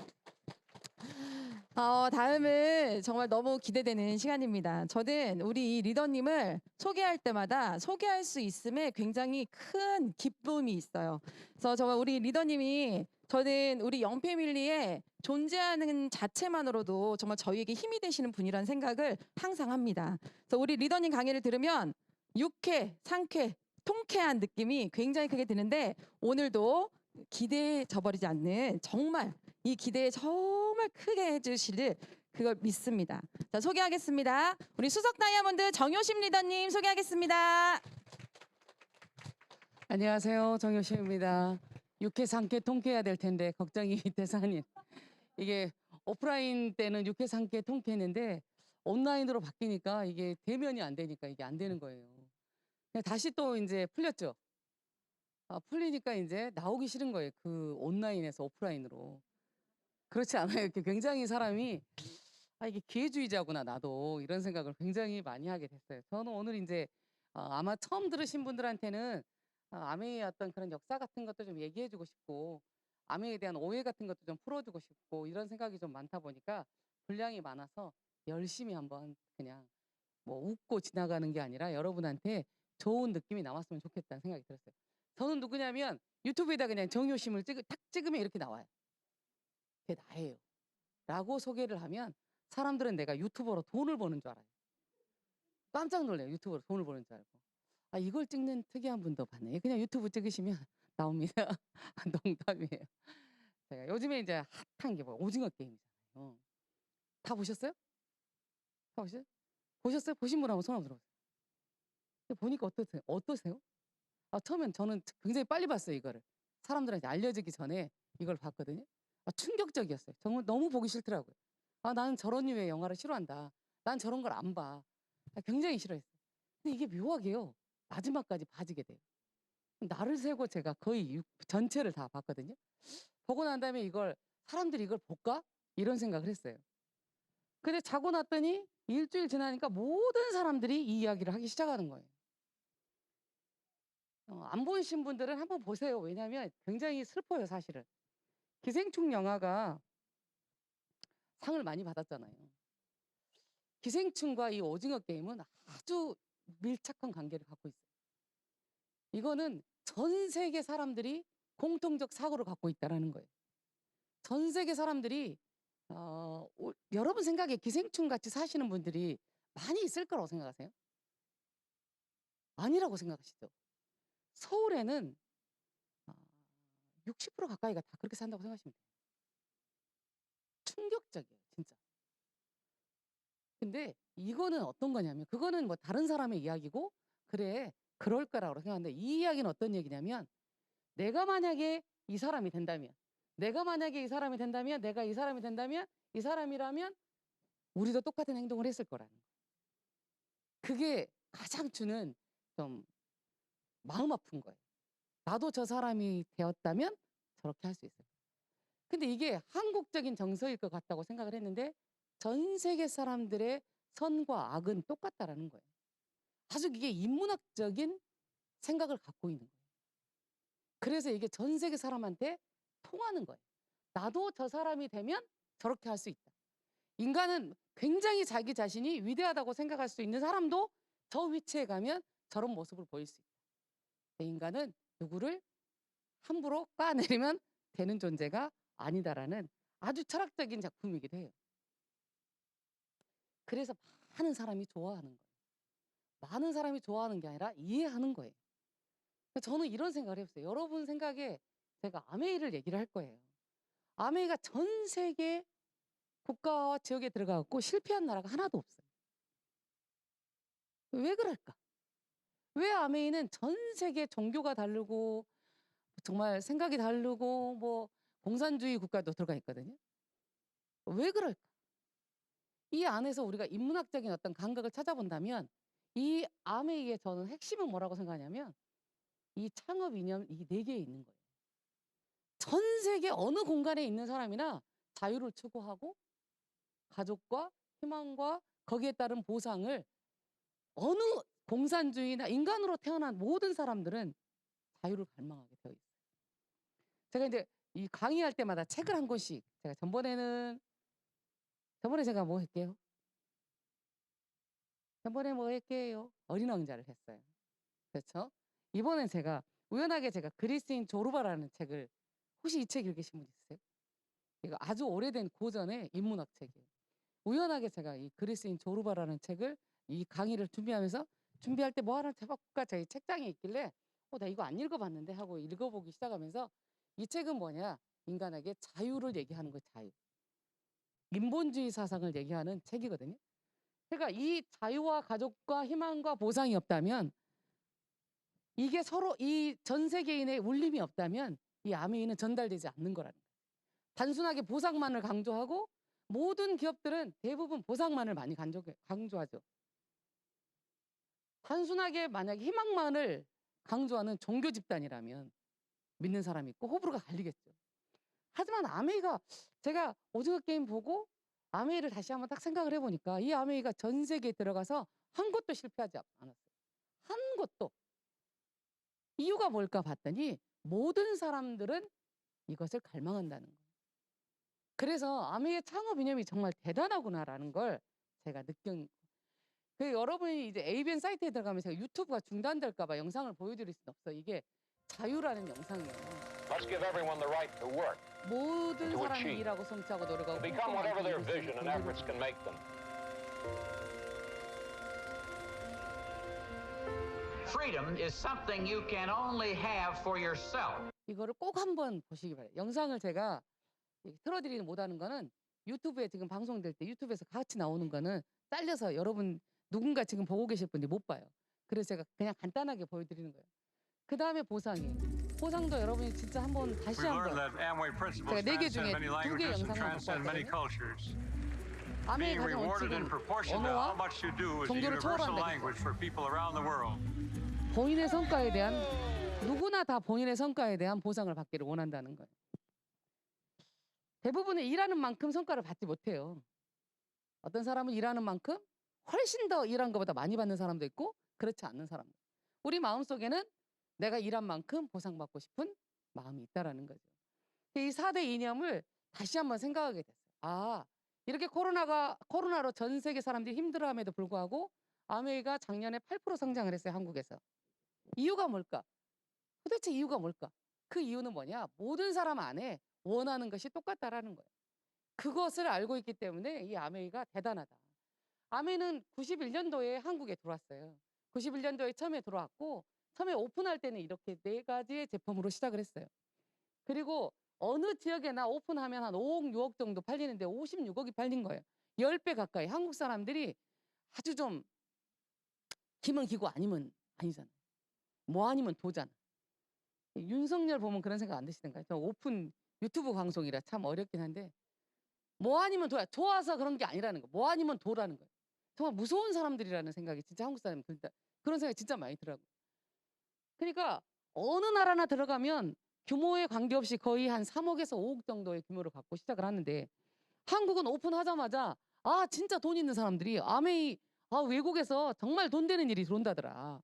다음은 정말 너무 기대되는 시간입니다. 저는 우리 이 리더님을 소개할 때마다 소개할 수 있음에 굉장히 큰 기쁨이 있어요. 그래서 정말 우리 리더님이 저는 우리 영패밀리에 존재하는 자체만으로도 정말 저희에게 힘이 되시는 분이라는 생각을 항상 합니다. 그래서 우리 리더님 강의를 들으면 유쾌, 상쾌, 통쾌한 느낌이 굉장히 크게 드는데 오늘도 기대에 저버리지 않는 정말 이 기대에 정말 크게 해주실 그걸 믿습니다. 자, 소개하겠습니다. 우리 수석 다이아몬드 정효심 리더님 소개하겠습니다. 안녕하세요. 정효심입니다. 육회 상쾌 통쾌해야 될 텐데 걱정이 대사님. 이게 오프라인 때는 육회 상쾌 통쾌했는데 온라인으로 바뀌니까 이게 대면이 안 되니까 이게 안 되는 거예요. 그냥 다시 또 이제 풀렸죠. 풀리니까 이제 나오기 싫은 거예요. 그 온라인에서 오프라인으로. 그렇지 않아요. 이렇게 굉장히 사람이 이게 기회주의자구나 나도 이런 생각을 굉장히 많이 하게 됐어요. 저는 오늘 이제 아마 처음 들으신 분들한테는 암웨이의 어떤 그런 역사 같은 것도 좀 얘기해주고 싶고 암웨이에 대한 오해 같은 것도 좀 풀어주고 싶고 이런 생각이 좀 많다 보니까 분량이 많아서 열심히 한번 그냥 뭐 웃고 지나가는 게 아니라 여러분한테 좋은 느낌이 남았으면 좋겠다는 생각이 들었어요. 저는 누구냐면 유튜브에다 그냥 정효심을 딱 찍으면 이렇게 나와요. 그게 나예요. 라고 소개를 하면 사람들은 내가 유튜버로 돈을 버는 줄 알아요. 깜짝 놀래요. 유튜브로 돈을 버는 줄 알고. 이걸 찍는 특이한 분도 봤네. 그냥 유튜브 찍으시면 나옵니다. 농담이에요. 제가 요즘에 이제 핫한 게 뭐 오징어 게임이잖아요. 다 보셨어요? 다 보셨어요? 보셨어요? 보신 분 한번 손 한번 들어보세요. 보니까 어떠세요? 어떠세요? 처음엔 저는 굉장히 빨리 봤어요, 이거를. 사람들한테 알려지기 전에 이걸 봤거든요. 충격적이었어요. 정말 너무 보기 싫더라고요. 나는 저런 류의 영화를 싫어한다. 난 저런 걸 안 봐. 굉장히 싫어했어요. 근데 이게 묘하게요. 마지막까지 봐지게 돼요. 날을 새고 제가 거의 전체를 다 봤거든요. 보고 난 다음에 사람들이 이걸 볼까? 이런 생각을 했어요. 근데 자고 났더니 일주일 지나니까 모든 사람들이 이 이야기를 하기 시작하는 거예요. 안 보신 분들은 한번 보세요. 왜냐하면 굉장히 슬퍼요, 사실은. 기생충 영화가 상을 많이 받았잖아요. 기생충과 이 오징어 게임은 아주 밀착한 관계를 갖고 있어요. 이거는 전 세계 사람들이 공통적 사고를 갖고 있다는 거예요. 전 세계 사람들이 여러분 생각에 기생충 같이 사시는 분들이 많이 있을 거라고 생각하세요? 아니라고 생각하시죠? 서울에는 60% 가까이가 다 그렇게 산다고 생각하시면 돼요. 충격적이에요, 진짜. 근데 이거는 어떤 거냐면 그거는 뭐 다른 사람의 이야기고 그래 그럴 거라고 생각하는데 이 이야기는 어떤 얘기냐면 내가 만약에 이 사람이 된다면 내가 만약에 이 사람이 된다면 내가 이 사람이 된다면 이 사람이라면 우리도 똑같은 행동을 했을 거라는 거예요. 그게 가장 주는 좀 마음 아픈 거예요. 나도 저 사람이 되었다면 저렇게 할 수 있을 거예요. 근데 이게 한국적인 정서일 것 같다고 생각을 했는데 전 세계 사람들의 선과 악은 똑같다라는 거예요. 아주 이게 인문학적인 생각을 갖고 있는 거예요. 그래서 이게 전 세계 사람한테 통하는 거예요. 나도 저 사람이 되면 저렇게 할 수 있다. 인간은 굉장히 자기 자신이 위대하다고 생각할 수 있는 사람도 저 위치에 가면 저런 모습을 보일 수 있다. 인간은 누구를 함부로 까내리면 되는 존재가 아니다라는 아주 철학적인 작품이기도 해요. 그래서 많은 사람이 좋아하는 거예요. 많은 사람이 좋아하는 게 아니라 이해하는 거예요. 저는 이런 생각을 해봤어요. 여러분 생각에 제가 아메이를 얘기를 할 거예요. 아메이가 전 세계 국가와 지역에 들어가고 실패한 나라가 하나도 없어요. 왜 그럴까? 왜 아메이는 전 세계 종교가 다르고 정말 생각이 다르고 뭐 공산주의 국가도 들어가 있거든요. 왜 그럴까? 이 안에서 우리가 인문학적인 어떤 감각을 찾아본다면 이 아메이의 저는 핵심은 뭐라고 생각하냐면 이 창업 이념 이 네 개에 있는 거예요. 전 세계 어느 공간에 있는 사람이나 자유를 추구하고 가족과 희망과 거기에 따른 보상을 어느 공산주의나 인간으로 태어난 모든 사람들은 자유를 갈망하게 되어 있어요. 제가 이제 이 강의할 때마다 책을 한 권씩 제가 저번에 제가 뭐 했게요? 저번에 뭐 했게요? 어린 왕자를 했어요. 그렇죠? 이번엔 제가 우연하게 제가 그리스인 조르바라는 책을 혹시 이 책 읽으신 분 있으세요? 이거 아주 오래된 고전의 인문학 책이에요. 우연하게 제가 이 그리스인 조르바라는 책을 이 강의를 준비할 때 뭐 하나 해볼까 저희 책장에 있길래 나 이거 안 읽어봤는데 하고 읽어보기 시작하면서 이 책은 뭐냐 인간에게 자유를 얘기하는 거예요. 자유. 인본주의 사상을 얘기하는 책이거든요. 그러니까 이 자유와 가족과 희망과 보상이 없다면 이게 서로 이 전 세계인의 울림이 없다면 이 아메이는 전달되지 않는 거라는 거예요. 단순하게 보상만을 강조하고 모든 기업들은 대부분 보상만을 많이 강조하죠. 단순하게 만약에 희망만을 강조하는 종교 집단이라면 믿는 사람이 있고 호불호가 갈리겠죠. 하지만 아메이가 제가 오징어 게임 보고 아메이를 다시 한번 딱 생각을 해보니까 이 아메이가 전 세계에 들어가서 한 곳도 실패하지 않았어요. 한 곳도. 이유가 뭘까 봤더니 모든 사람들은 이것을 갈망한다는 거예요. 그래서 아메이의 창업 이념이 정말 대단하구나라는 걸 제가 느낀. 여러분이 이제 ABN 사이트에 들어가면 제가 유튜브가 중단될까봐 영상을 보여드릴 수는 없어요. 이게 자유라는 영상이에요. Let's give everyone the right to work, 모든 to 사람이 achieve, 일하고 성취하고 노력하고 to become whatever their 활동하고 vision and efforts can make them. Freedom is something you can only have for yourself. 이거를 꼭 한번 보시기 바래요. 영상을 제가 틀어드리지 못하는 거는 유튜브에 지금 방송될 때 유튜브에서 같이 나오는 거는 잘려서 여러분 누군가 지금 보고 계실 분이 못 봐요. 그래서 제가 그냥 간단하게 보여드리는 거예요. 그 다음에 보상이에요. 보상도 여러분이 진짜 한번 다시 We've learned 한번 that Amway principles 제가 네 개 중에 transcend many 두 개 languages and 영상만 갖고 transcend many 왔거든요. cultures. 아메이 Being 가장 rewarded in 원칙은 proportion to how 언어와 much you do is a 종교를 universal 초월한다. language for people around the world. 본인의 성과에 대한 누구나 다 본인의 성과에 대한 보상을 받기를 원한다는 거예요. 대부분은 일하는 만큼 성과를 받지 못해요. 어떤 사람은 일하는 만큼 훨씬 더 일한 것보다 많이 받는 사람도 있고 그렇지 않는 사람도. 우리 마음속에는 내가 일한 만큼 보상받고 싶은 마음이 있다라는 거죠. 이 4대 이념을 다시 한번 생각하게 됐어요. 이렇게 코로나로 전 세계 사람들이 힘들어함에도 불구하고 아메이가 작년에 8% 성장을 했어요. 한국에서. 이유가 뭘까? 도대체 이유가 뭘까? 그 이유는 뭐냐? 모든 사람 안에 원하는 것이 똑같다라는 거예요. 그것을 알고 있기 때문에 이 아메이가 대단하다. 아메이는 91년도에 한국에 들어왔어요. 91년도에 처음에 들어왔고 처음에 오픈할 때는 이렇게 4가지의 제품으로 시작을 했어요. 그리고 어느 지역에나 오픈하면 한 5억, 6억 정도 팔리는데 56억이 팔린 거예요. 10배 가까이. 한국 사람들이 아주 좀 힘은 기고 아니면 아니잖아요. 뭐 아니면 도잖아. 윤석열 보면 그런 생각 안 드시던가요? 저 오픈 유튜브 방송이라 참 어렵긴 한데 뭐 아니면 도야. 좋아서 그런 게 아니라는 거. 뭐 아니면 도라는 거예요. 정말 무서운 사람들이라는 생각이 진짜 한국 사람이 들다. 그런 생각이 진짜 많이 들어요. 그러니까 어느 나라나 들어가면 규모에 관계없이 거의 한 3억에서 5억 정도의 규모를 갖고 시작을 하는데 한국은 오픈하자마자 아 진짜 돈 있는 사람들이 아메이 외국에서 정말 돈 되는 일이 들어온다더라.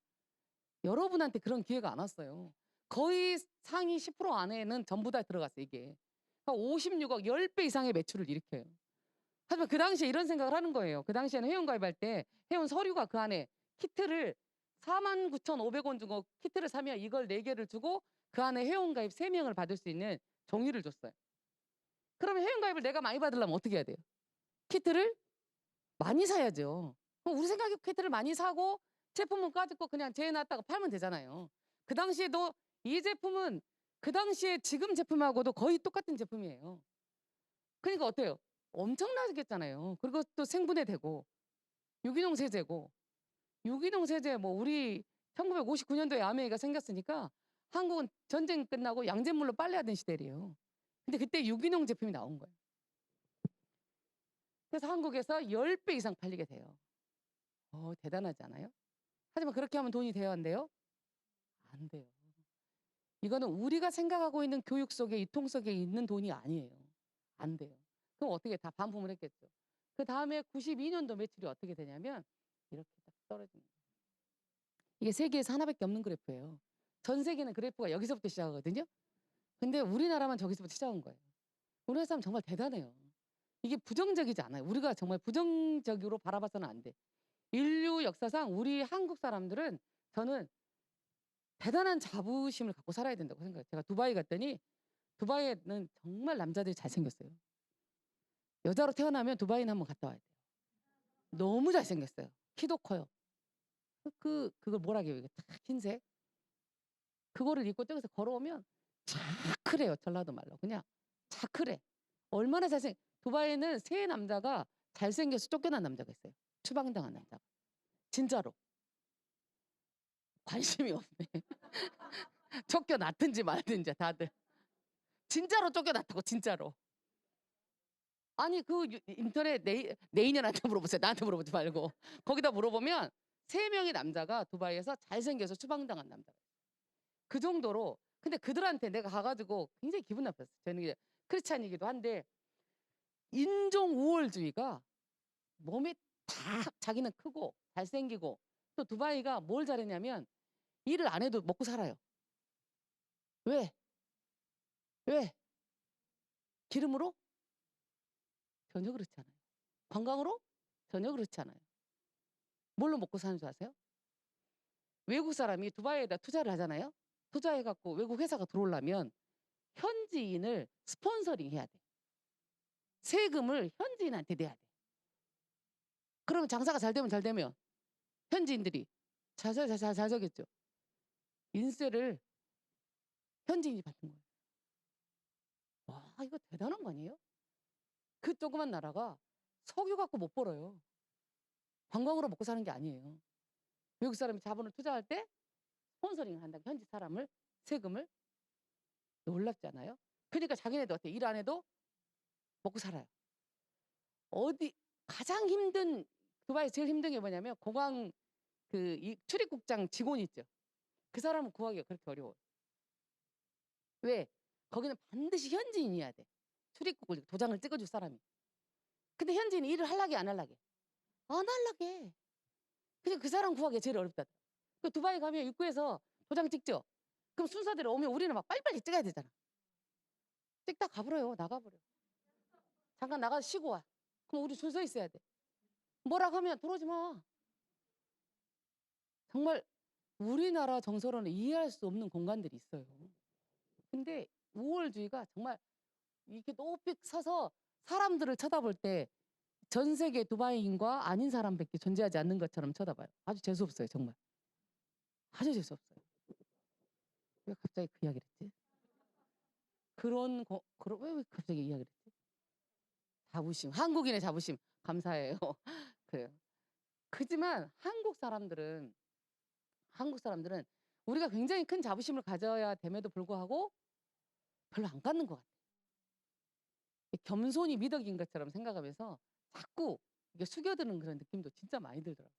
여러분한테 그런 기회가 안 왔어요. 거의 상위 10% 안에는 전부 다 들어갔어요 이게. 56억 10배 이상의 매출을 일으켜요. 하지만 그 당시에 이런 생각을 하는 거예요. 그 당시에는 회원가입할 때 회원 서류가 그 안에 키트를 49,500원 주고 키트를 사면 이걸 4개를 주고 그 안에 회원가입 3명을 받을 수 있는 종이를 줬어요. 그러면 회원가입을 내가 많이 받으려면 어떻게 해야 돼요? 키트를 많이 사야죠. 그럼 우리 생각에 키트를 많이 사고 제품은 까짓거 그냥 재해놨다가 팔면 되잖아요. 그 당시에도 이 제품은 그 당시에 지금 제품하고도 거의 똑같은 제품이에요. 그러니까 어때요? 엄청나겠잖아요. 그리고 또 생분해 되고 유기농 세제고 유기농 세제 뭐 우리 1959년도에 아메이가 생겼으니까 한국은 전쟁 끝나고 양잿물로 빨래하던 시대래요. 근데 그때 유기농 제품이 나온 거예요. 그래서 한국에서 10배 이상 팔리게 돼요. 대단하지 않아요? 하지만 그렇게 하면 돈이 돼야 한대요? 안 돼요. 이거는 우리가 생각하고 있는 교육 속에 유통 속에 있는 돈이 아니에요. 안 돼요. 그럼 어떻게 다 반품을 했겠죠. 그 다음에 92년도 매출이 어떻게 되냐면 이렇게 딱 떨어집니다. 이게 세계에서 하나밖에 없는 그래프예요. 전 세계는 그래프가 여기서부터 시작하거든요. 근데 우리나라만 저기서부터 시작한 거예요. 우리나라 사람 정말 대단해요. 이게 부정적이지 않아요. 우리가 정말 부정적으로 바라봐서는 안 돼. 인류 역사상 우리 한국 사람들은 저는 대단한 자부심을 갖고 살아야 된다고 생각해요. 제가 두바이 갔더니 두바이에는 정말 남자들이 잘생겼어요. 여자로 태어나면 두바이는 한번 갔다 와야 돼요. 너무 잘생겼어요. 키도 커요. 그걸 뭐라 해요? 이게 딱 흰색. 그거를 입고 저기서 걸어오면 차크래요. 전라도 말로. 그냥 차크래. 얼마나 두바이에는 세 남자가 잘생겨서 쫓겨난 남자가 있어요. 추방당한 남자가. 진짜로. 관심이 없네. 쫓겨났든지 말든지 다들. 진짜로 쫓겨났다고 진짜로. 아니 인터넷 네이년한테 물어보세요. 나한테 물어보지 말고. 거기다 물어보면 3명의 남자가 두바이에서 잘생겨서 추방당한 남자가 있어요. 그 정도로. 근데 그들한테 내가 가가지고 굉장히 기분 나빴어요. 저는 이제 크리스찬이기도 한데 인종 우월주의가 몸에 다 자기는 크고 잘생기고 또 두바이가 뭘 잘했냐면 일을 안 해도 먹고 살아요. 왜? 왜? 기름으로? 전혀 그렇지 않아요. 관광으로? 전혀 그렇지 않아요. 뭘로 먹고 사는 줄 아세요? 외국 사람이 두바이에다 투자를 하잖아요. 투자해갖고 외국 회사가 들어오려면 현지인을 스폰서링 해야 돼. 세금을 현지인한테 내야 돼. 그러면 장사가 잘 되면 현지인들이 잘 살겠죠. 인세를 현지인이 받는 거예요. 와, 이거 대단한 거 아니에요? 그 조그만 나라가 석유 갖고 못 벌어요. 관광으로 먹고 사는 게 아니에요. 외국 사람이 자본을 투자할 때 스폰서링을 한다. 현지 사람을 세금을. 놀랍지 않아요? 그러니까 자기네도 어때? 일 안 해도 먹고 살아요. 가장 힘든 두바이 제일 힘든 게 뭐냐면 공항 이 출입국장 직원 있죠. 그 사람을 구하기가 그렇게 어려워요. 왜? 거기는 반드시 현지인이어야 돼. 출입국을 도장을 찍어줄 사람이. 근데 현지인이 일을 하려게 안 하려게? 안 하려게. 그냥 그 사람 구하기가 제일 어렵다. 그 두바이 가면 입구에서 도장 찍죠. 그럼 순서대로 오면 우리는 막 빨리빨리 찍어야 되잖아. 찍다 가버려요. 나가버려. 잠깐 나가서 쉬고 와. 그럼 우리 줄 서 있어야 돼. 뭐라고 하면 들어오지 마. 정말 우리나라 정서로는 이해할 수 없는 공간들이 있어요. 근데 우월주의가 정말 이렇게 높이 서서 사람들을 쳐다볼 때 전 세계 두바이인과 아닌 사람밖에 존재하지 않는 것처럼 쳐다봐요. 아주 재수없어요. 정말. 아주 재수없어요. 왜 갑자기 그 이야기를 했지? 왜 갑자기 이 이야기를 했지? 자부심. 한국인의 자부심. 감사해요. 그래요. 그지만 한국 사람들은 우리가 굉장히 큰 자부심을 가져야 됨에도 불구하고 별로 안 갖는 것 같아요. 겸손이 미덕인 것처럼 생각하면서 자꾸 이게 숙여드는 그런 느낌도 진짜 많이 들더라고요.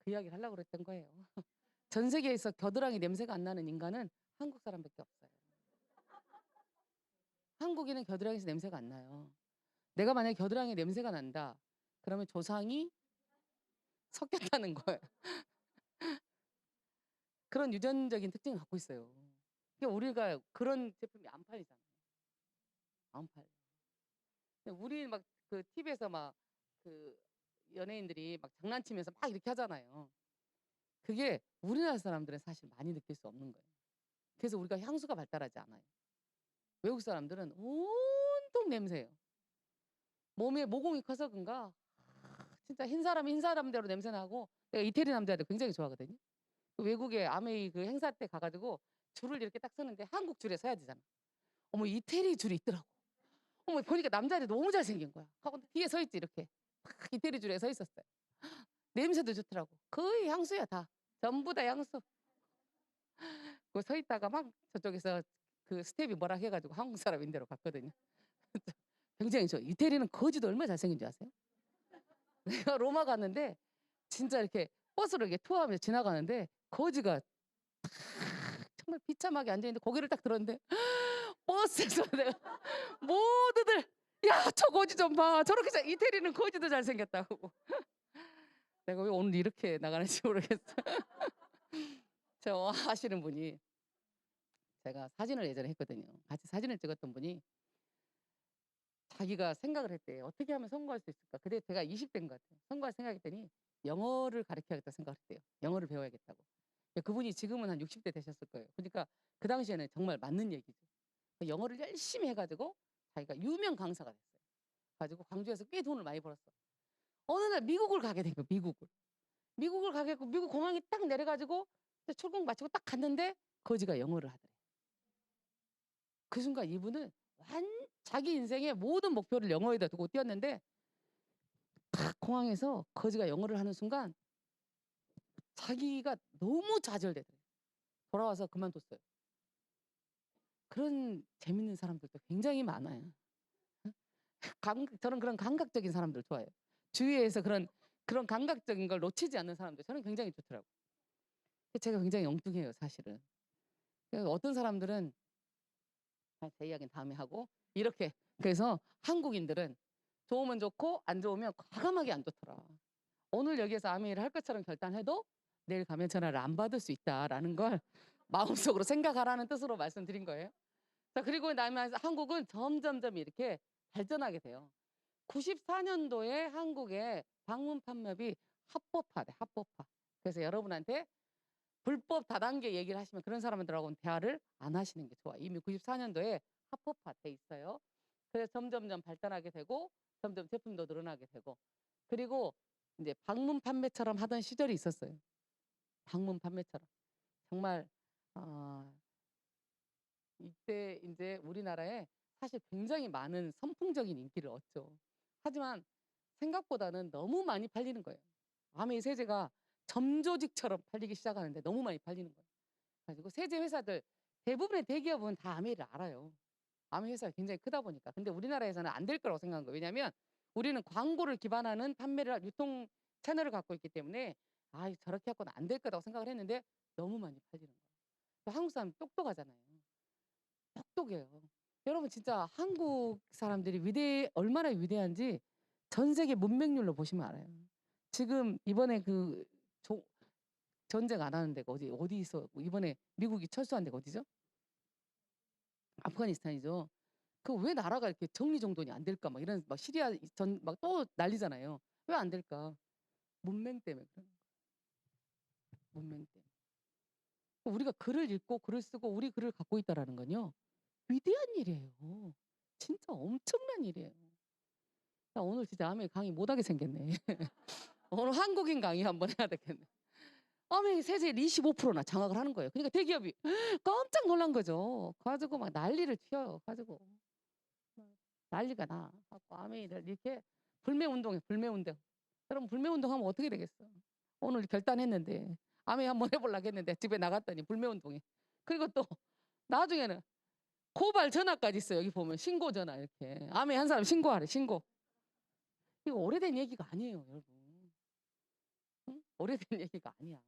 그 이야기를 하려고 그랬던 거예요. 전 세계에서 겨드랑이 냄새가 안 나는 인간은 한국 사람밖에 없어요. 한국인은 겨드랑이에서 냄새가 안 나요. 내가 만약에 겨드랑이 냄새가 난다. 그러면 조상이 섞였다는 거예요. 그런 유전적인 특징을 갖고 있어요. 그러니까 우리가 그런 제품이 안 팔리잖아요. 안 팔려. 근데 우리 막 그 TV에서 막 그 연예인들이 막 장난치면서 막 이렇게 하잖아요. 그게 우리나라 사람들은 사실 많이 느낄 수 없는 거예요. 그래서 우리가 향수가 발달하지 않아요. 외국 사람들은 온통 냄새예요. 몸에 모공이 커서 그런가 진짜 흰 사람이 흰 사람대로 냄새 나고 내가 이태리 남자들 굉장히 좋아하거든요. 그 외국에 아메이 그 행사 때 가가지고 줄을 이렇게 딱 서는데 한국 줄에 서야 되잖아. 어머 이태리 줄이 있더라고. 어머 보니까 남자들이 너무 잘생긴 거야. 하고 뒤에 서 있지 이렇게. 딱 이태리 줄에 서 있었어요. 냄새도 좋더라고. 거의 향수야 다. 전부 다 향수. 그 서 있다가 막 저쪽에서 그 스텝이 뭐라 해가지고 한국 사람인 데로 갔거든요. 굉장히 좋아. 이태리는 거지도 얼마나 잘생긴 줄 아세요? 내가 로마 갔는데 진짜 이렇게 버스로 이렇게 투어하면서 지나가는데 거지가 탁 정말 비참하게 앉아있는데 고개를 딱 들었는데 버스에서 내가 모두들 야 저 거지 좀 봐. 저렇게 이태리는 거지도 잘생겼다고. 내가 왜 오늘 이렇게 나가는지 모르겠어. 저 하시는 분이 제가 사진을 예전에 했거든요. 같이 사진을 찍었던 분이 자기가 생각을 했대. 어떻게 하면 성공할 수 있을까? 그때 제가 20대인 것 같아요. 성공할 생각했더니 영어를 가르쳐야겠다 생각을 했대요. 영어를 배워야겠다고. 그분이 지금은 한 60대 되셨을 거예요. 그러니까 그 당시에는 정말 맞는 얘기죠. 영어를 열심히 해가지고 자기가 유명 강사가 됐어요. 가지고 광주에서 꽤 돈을 많이 벌었어. 어느 날 미국을 가게 된 거예요. 미국을 가게 됐고 미국 공항에 딱 내려가지고 출국 마치고 딱 갔는데 거지가 영어를 하더래. 그 순간 이분은 자기 인생의 모든 목표를 영어에다 두고 뛰었는데 딱 공항에서 거지가 영어를 하는 순간 자기가 너무 좌절되더래요. 돌아와서 그만뒀어요. 그런 재밌는 사람들도 굉장히 많아요. 저는 그런 감각적인 사람들 좋아해요. 주위에서 그런 감각적인 걸 놓치지 않는 사람들 저는 굉장히 좋더라고요. 제가 굉장히 엉뚱해요, 사실은. 그래서 어떤 사람들은 제 이야기는 다음에 하고 이렇게 그래서 한국인들은 좋으면 좋고 안 좋으면 과감하게 안 좋더라. 오늘 여기에서 아메이를 할 것처럼 결단해도 내일 가면 전화를 안 받을 수 있다라는 걸 마음속으로 생각하라는 뜻으로 말씀드린 거예요. 자, 그리고 나면 한국은 점점점 이렇게 발전하게 돼요. 94년도에 한국의 방문 판매비 합법화돼, 합법화. 그래서 여러분한테 불법 다단계 얘기를 하시면 그런 사람들하고는 대화를 안 하시는 게 좋아요. 이미 94년도에 합법화돼 있어요. 그래서 점점점 발전하게 되고 점점 제품도 늘어나게 되고 그리고 이제 방문 판매처럼 하던 시절이 있었어요. 방문 판매처럼. 정말 이때 이제 우리나라에 사실 굉장히 많은 선풍적인 인기를 얻죠. 하지만 생각보다는 너무 많이 팔리는 거예요. 아메이 세제가 점조직처럼 팔리기 시작하는데 너무 많이 팔리는 거예요. 가지고 세제 회사들 대부분의 대기업은 다 아메이를 알아요. 아메이 회사가 굉장히 크다 보니까. 근데 우리나라에서는 안 될 거라고 생각한 거예요. 왜냐하면 우리는 광고를 기반하는 판매를 유통 채널을 갖고 있기 때문에 저렇게 갖고는 안 될 거라고 생각을 했는데 너무 많이 팔리는 거예요. 한국 사람 똑똑하잖아요. 똑똑해요. 여러분 진짜 한국 사람들이 얼마나 위대한지 전 세계 문맹률로 보시면 알아요. 지금 이번에 전쟁 안 하는 데가 어디서 이번에 미국이 철수한 데가 어디죠? 아프가니스탄이죠. 그 왜 나라가 이렇게 정리정돈이 안 될까 막 이런 막 시리아 전 막 또 난리잖아요. 왜 안 될까? 문맹 때문에 그런 거예요. 문맹 때문에. 우리가 글을 읽고 글을 쓰고 우리 글을 갖고 있다라는 건요. 위대한 일이에요. 진짜 엄청난 일이에요. 나 오늘 진짜 아메 강의 못하게 생겼네. 오늘 한국인 강의 한번 해야 되겠네. 아메 세제를 25%나 장악을 하는 거예요. 그러니까 대기업이 깜짝 놀란 거죠. 가지고 막 난리를 튀어요. 가지고 난리가 나. 갖고 아메이를 이렇게 불매운동해. 불매운동. 여러분 불매운동하면 어떻게 되겠어? 오늘 결단했는데 아메이 한번 해보려고 했는데 집에 나갔더니 불매운동해. 그리고 또 나중에는 고발 전화까지 있어요. 여기 보면 신고 전화 이렇게. 아메이 한 사람 신고하래. 신고. 이거 오래된 얘기가 아니에요, 여러분. 응? 오래된 얘기가 아니야.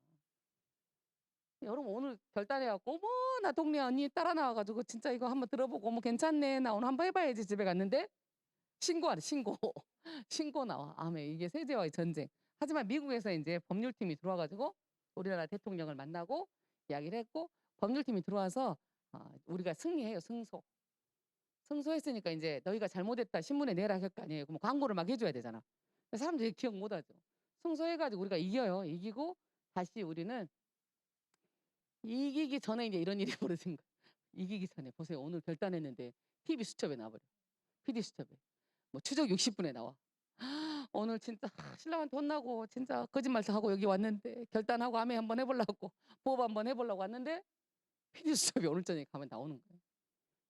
여러분 오늘 결단해갖고 어머 나 동네 언니 따라 나와가지고 진짜 이거 한번 들어보고 어머 괜찮네 나 오늘 한번 해봐야지 집에 갔는데 신고하래 신고 신고 나와 아메 이게 세제와의 전쟁. 하지만 미국에서 이제 법률팀이 들어와가지고 우리나라 대통령을 만나고 이야기를 했고 법률팀이 들어와서 우리가 승리해요. 승소했으니까 이제 너희가 잘못했다 신문에 내라 할 거 아니에요. 그럼 광고를 막 해줘야 되잖아. 사람들이 기억 못하죠. 승소해가지고 우리가 이겨요. 이기고 다시 우리는 이기기 전에 이제 이런 일이 벌어진 거예요. 이기기 전에 보세요. 오늘 결단했는데 TV 수첩에 나와버려. PD 수첩에. 뭐 추적 60분에 나와. 오늘 진짜 신랑한테 혼나고 진짜 거짓말 다 하고 여기 왔는데 결단하고 암에 한번 해보려고 보험 한번 해보려고 왔는데 PD 수첩이 오늘 저녁에 가면 나오는 거예요.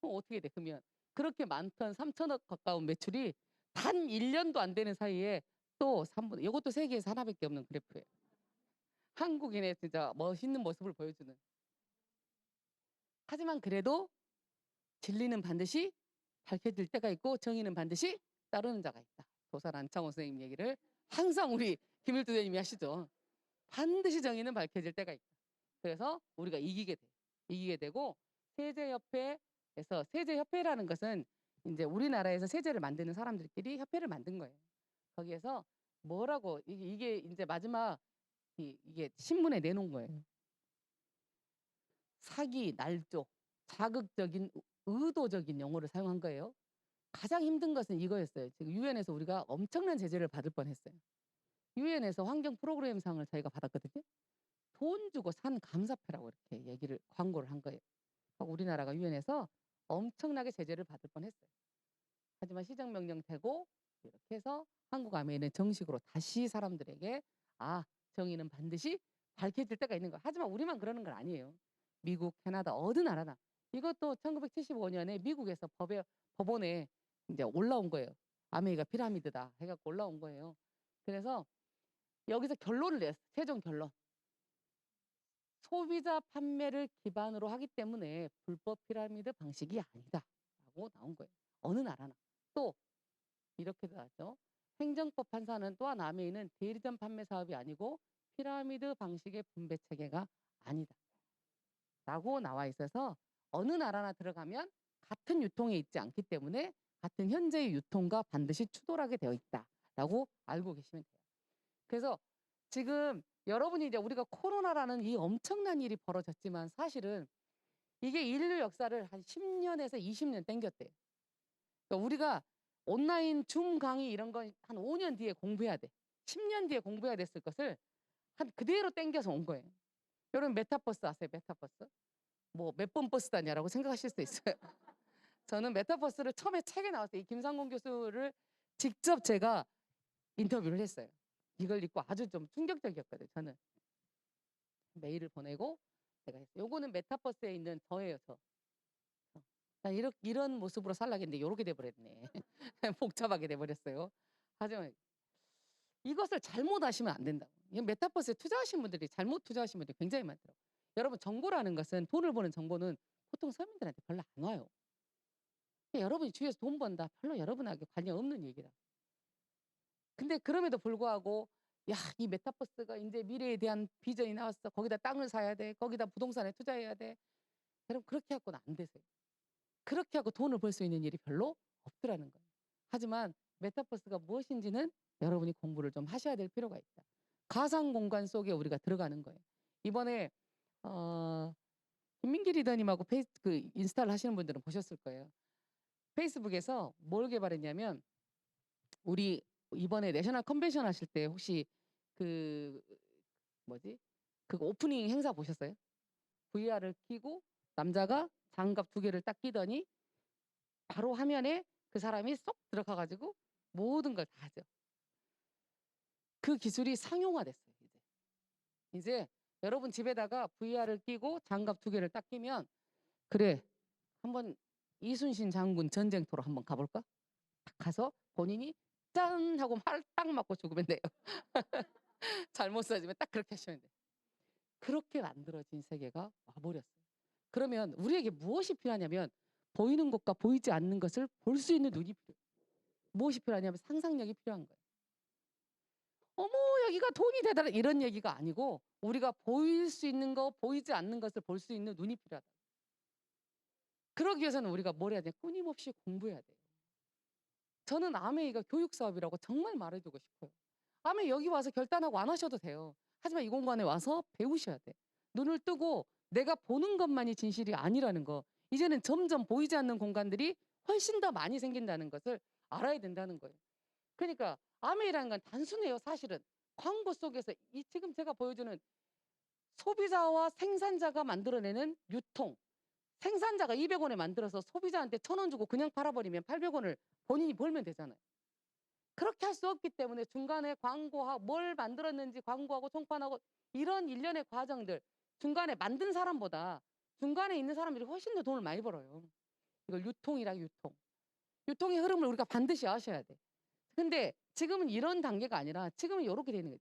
어떻게 돼? 그러면 그렇게 많던 3천억 가까운 매출이 단 1년도 안 되는 사이에 또 3분 이것도 세계에서 하나밖에 없는 그래프예요. 한국인의 진짜 멋있는 모습을 보여주는. 하지만 그래도 진리는 반드시 밝혀질 때가 있고 정의는 반드시 따르는 자가 있다. 도산 안창호 선생님 얘기를 항상 우리 김일두 대님이 하시죠. 반드시 정의는 밝혀질 때가 있다. 그래서 우리가 이기게 되고 세제협회에서 세제협회라는 것은 이제 우리나라에서 세제를 만드는 사람들끼리 협회를 만든 거예요. 거기에서 뭐라고 이게 이제 마지막 이게 신문에 내놓은 거예요. 사기, 날조, 자극적인 의도적인 용어를 사용한 거예요. 가장 힘든 것은 이거였어요. 지금 유엔에서 우리가 엄청난 제재를 받을 뻔했어요. 유엔에서 환경 프로그램상을 저희가 받았거든요. 돈 주고 산 감사패라고 이렇게 얘기를 광고를 한 거예요. 우리나라가 유엔에서 엄청나게 제재를 받을 뻔했어요. 하지만 시정명령 되고 이렇게 해서 한국 아메이는 정식으로 다시 사람들에게 정의는 반드시 밝혀질 때가 있는 거야. 하지만 우리만 그러는 건 아니에요. 미국, 캐나다 어느 나라나 이것도 1975년에 미국에서 법원에 이제 올라온 거예요. 아메이가 피라미드다 해갖고 올라온 거예요. 그래서 여기서 결론을 냈어요. 최종 결론. 소비자 판매를 기반으로 하기 때문에 불법 피라미드 방식이 아니다라고 나온 거예요. 어느 나라나. 또 이렇게 나왔죠. 행정법 판사는 또한 아메이는 대리점 판매 사업이 아니고 피라미드 방식의 분배 체계가 아니다. 라고 나와 있어서 어느 나라나 들어가면 같은 유통에 있지 않기 때문에 같은 현재의 유통과 반드시 추돌하게 되어 있다라고 알고 계시면 돼요. 그래서 지금 여러분이 이제 우리가 코로나라는 이 엄청난 일이 벌어졌지만 사실은 이게 인류 역사를 한 10년에서 20년 땡겼대요. 그러니까 우리가 온라인 줌 강의 이런 건 한 5년 뒤에 공부해야 돼. 10년 뒤에 공부해야 됐을 것을 한 그대로 땡겨서 온 거예요. 여러분 메타버스 아세요? 메타버스? 뭐 몇 번 버스 다냐라고 생각하실 수도 있어요. 저는 메타버스를 처음에 책에 나왔어요. 이 김상곤 교수를 직접 제가 인터뷰를 했어요. 이걸 읽고 아주 좀 충격적이었거든요. 저는 메일을 보내고 제가 했어요. 요거는 메타버스에 있는 저예요. 난 이런 모습으로 살라겠는데 요렇게 돼버렸네. 복잡하게 돼버렸어요. 하지만 이것을 잘못 하시면 안 된다고. 메타버스에 투자하신 분들이 잘못 투자하신 분들이 굉장히 많더라고요. 여러분 정보라는 것은 돈을 버는 정보는 보통 서민들한테 별로 안 와요. 여러분이 주위에서 돈 번다. 별로 여러분에게 관련 없는 얘기다. 근데 그럼에도 불구하고 이 메타버스가 이제 미래에 대한 비전이 나왔어. 거기다 땅을 사야 돼. 거기다 부동산에 투자해야 돼. 여러분 그렇게 하고는 안 되세요. 그렇게 하고 돈을 벌 수 있는 일이 별로 없더라는 거예요. 하지만 메타버스가 무엇인지는 여러분이 공부를 좀 하셔야 될 필요가 있다. 가상 공간 속에 우리가 들어가는 거예요. 이번에 김민기 리더님하고 인스타를 하시는 분들은 보셨을 거예요. 페이스북에서 뭘 개발했냐면 우리 이번에 내셔널 컨벤션 하실 때 혹시 그 오프닝 행사 보셨어요? VR을 끼고 남자가 장갑 2개를 딱 끼더니 바로 화면에 그 사람이 쏙 들어가가지고 모든 걸 다 하죠. 그 기술이 상용화됐어요. 이제 여러분 집에다가 VR을 끼고 장갑 2개를 딱 끼면 그래 한번 이순신 장군 전쟁터로 한번 가볼까? 딱 가서 본인이 짠 하고 활 딱 맞고 죽으면 돼요. 잘못 쏴지면 딱 그렇게 하시면 돼요. 그렇게 만들어진 세계가 와버렸어요. 그러면 우리에게 무엇이 필요하냐면 보이는 것과 보이지 않는 것을 볼 수 있는 눈이 필요해요. 무엇이 필요하냐면 상상력이 필요한 거예요. 어머 여기가 돈이 대단해 이런 얘기가 아니고 우리가 보일 수 있는 거 보이지 않는 것을 볼 수 있는 눈이 필요하다. 그러기 위해서는 우리가 뭘 해야 돼? 끊임없이 공부해야 돼요. 저는 아메이가 교육 사업이라고 정말 말해주고 싶어요. 아메이 여기 와서 결단하고 안 하셔도 돼요. 하지만 이 공간에 와서 배우셔야 돼. 눈을 뜨고 내가 보는 것만이 진실이 아니라는 거. 이제는 점점 보이지 않는 공간들이 훨씬 더 많이 생긴다는 것을 알아야 된다는 거예요. 그러니까 아메이라는 건 단순해요. 사실은 광고 속에서 이 지금 제가 보여주는 소비자와 생산자가 만들어내는 유통. 생산자가 200원에 만들어서 소비자한테 1,000원 주고 그냥 팔아버리면 800원을 본인이 벌면 되잖아요. 그렇게 할 수 없기 때문에 중간에 광고하고 뭘 만들었는지 광고하고 총판하고 이런 일련의 과정들 중간에 만든 사람보다 중간에 있는 사람들이 훨씬 더 돈을 많이 벌어요. 이걸 유통이라 유통. 유통의 흐름을 우리가 반드시 아셔야 돼. 근데 지금은 이런 단계가 아니라 지금은 이렇게 되는 거예요.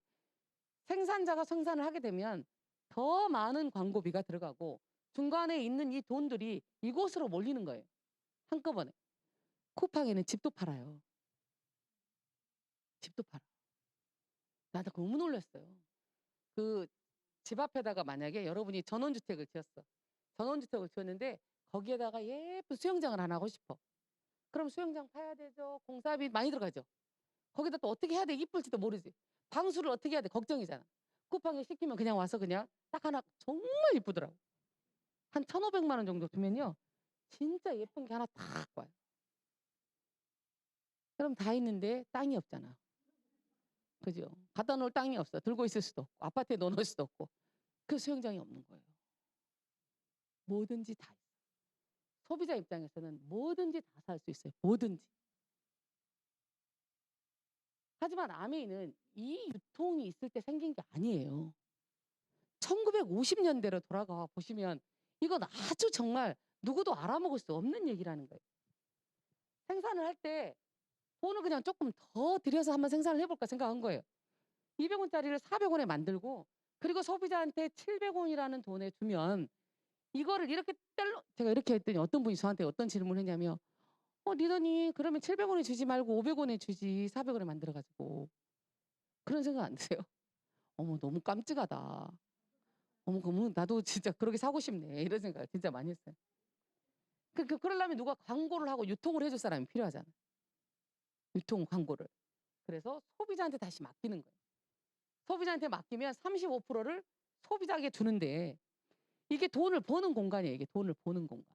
생산자가 생산을 하게 되면 더 많은 광고비가 들어가고 중간에 있는 이 돈들이 이곳으로 몰리는 거예요. 한꺼번에. 쿠팡에는 집도 팔아요. 집도 팔아. 나도 너무 놀랐어요. 그 집 앞에다가 만약에 여러분이 전원주택을 지었어. 전원주택을 지었는데 거기에다가 예쁜 수영장을 하나 하고 싶어. 그럼 수영장 파야 되죠. 공사비 많이 들어가죠. 거기다 또 어떻게 해야 돼? 이쁠지도 모르지. 방수를 어떻게 해야 돼? 걱정이잖아. 쿠팡에 시키면 그냥 와서 그냥 딱 하나 정말 이쁘더라고. 한 1,500만 원 정도 주면요. 진짜 예쁜 게 하나 딱 와요. 그럼 다 있는데 땅이 없잖아. 그죠? 갖다 놓을 땅이 없어. 들고 있을 수도 없고 아파트에 넣어놓을 수도 없고 그 수영장이 없는 거예요. 뭐든지 다 있어. 소비자 입장에서는 뭐든지 다 살 수 있어요. 뭐든지. 하지만 아메이는 이 유통이 있을 때 생긴 게 아니에요. 1950년대로 돌아가 보시면 이건 아주 정말 누구도 알아먹을 수 없는 얘기라는 거예요. 생산을 할 때 돈을 그냥 조금 더 들여서 한번 생산을 해볼까 생각한 거예요. 200원짜리를 400원에 만들고 그리고 소비자한테 700원이라는 돈에 주면 이거를 이렇게 제가 이렇게 했더니 어떤 분이 저한테 어떤 질문을 했냐면 리더니 그러면 700원에 주지 말고 500원에 주지 400원에 만들어가지고 그런 생각 안 드세요? 어머 너무 깜찍하다. 어머 그러면 나도 진짜 그렇게 사고 싶네 이런 생각 진짜 많이 했어요. 그러려면 누가 광고를 하고 유통을 해줄 사람이 필요하잖아요. 유통 광고를. 그래서 소비자한테 다시 맡기는 거예요. 소비자한테 맡기면 35%를 소비자에게 주는데 이게 돈을 버는 공간이에요. 이게 돈을 버는 공간.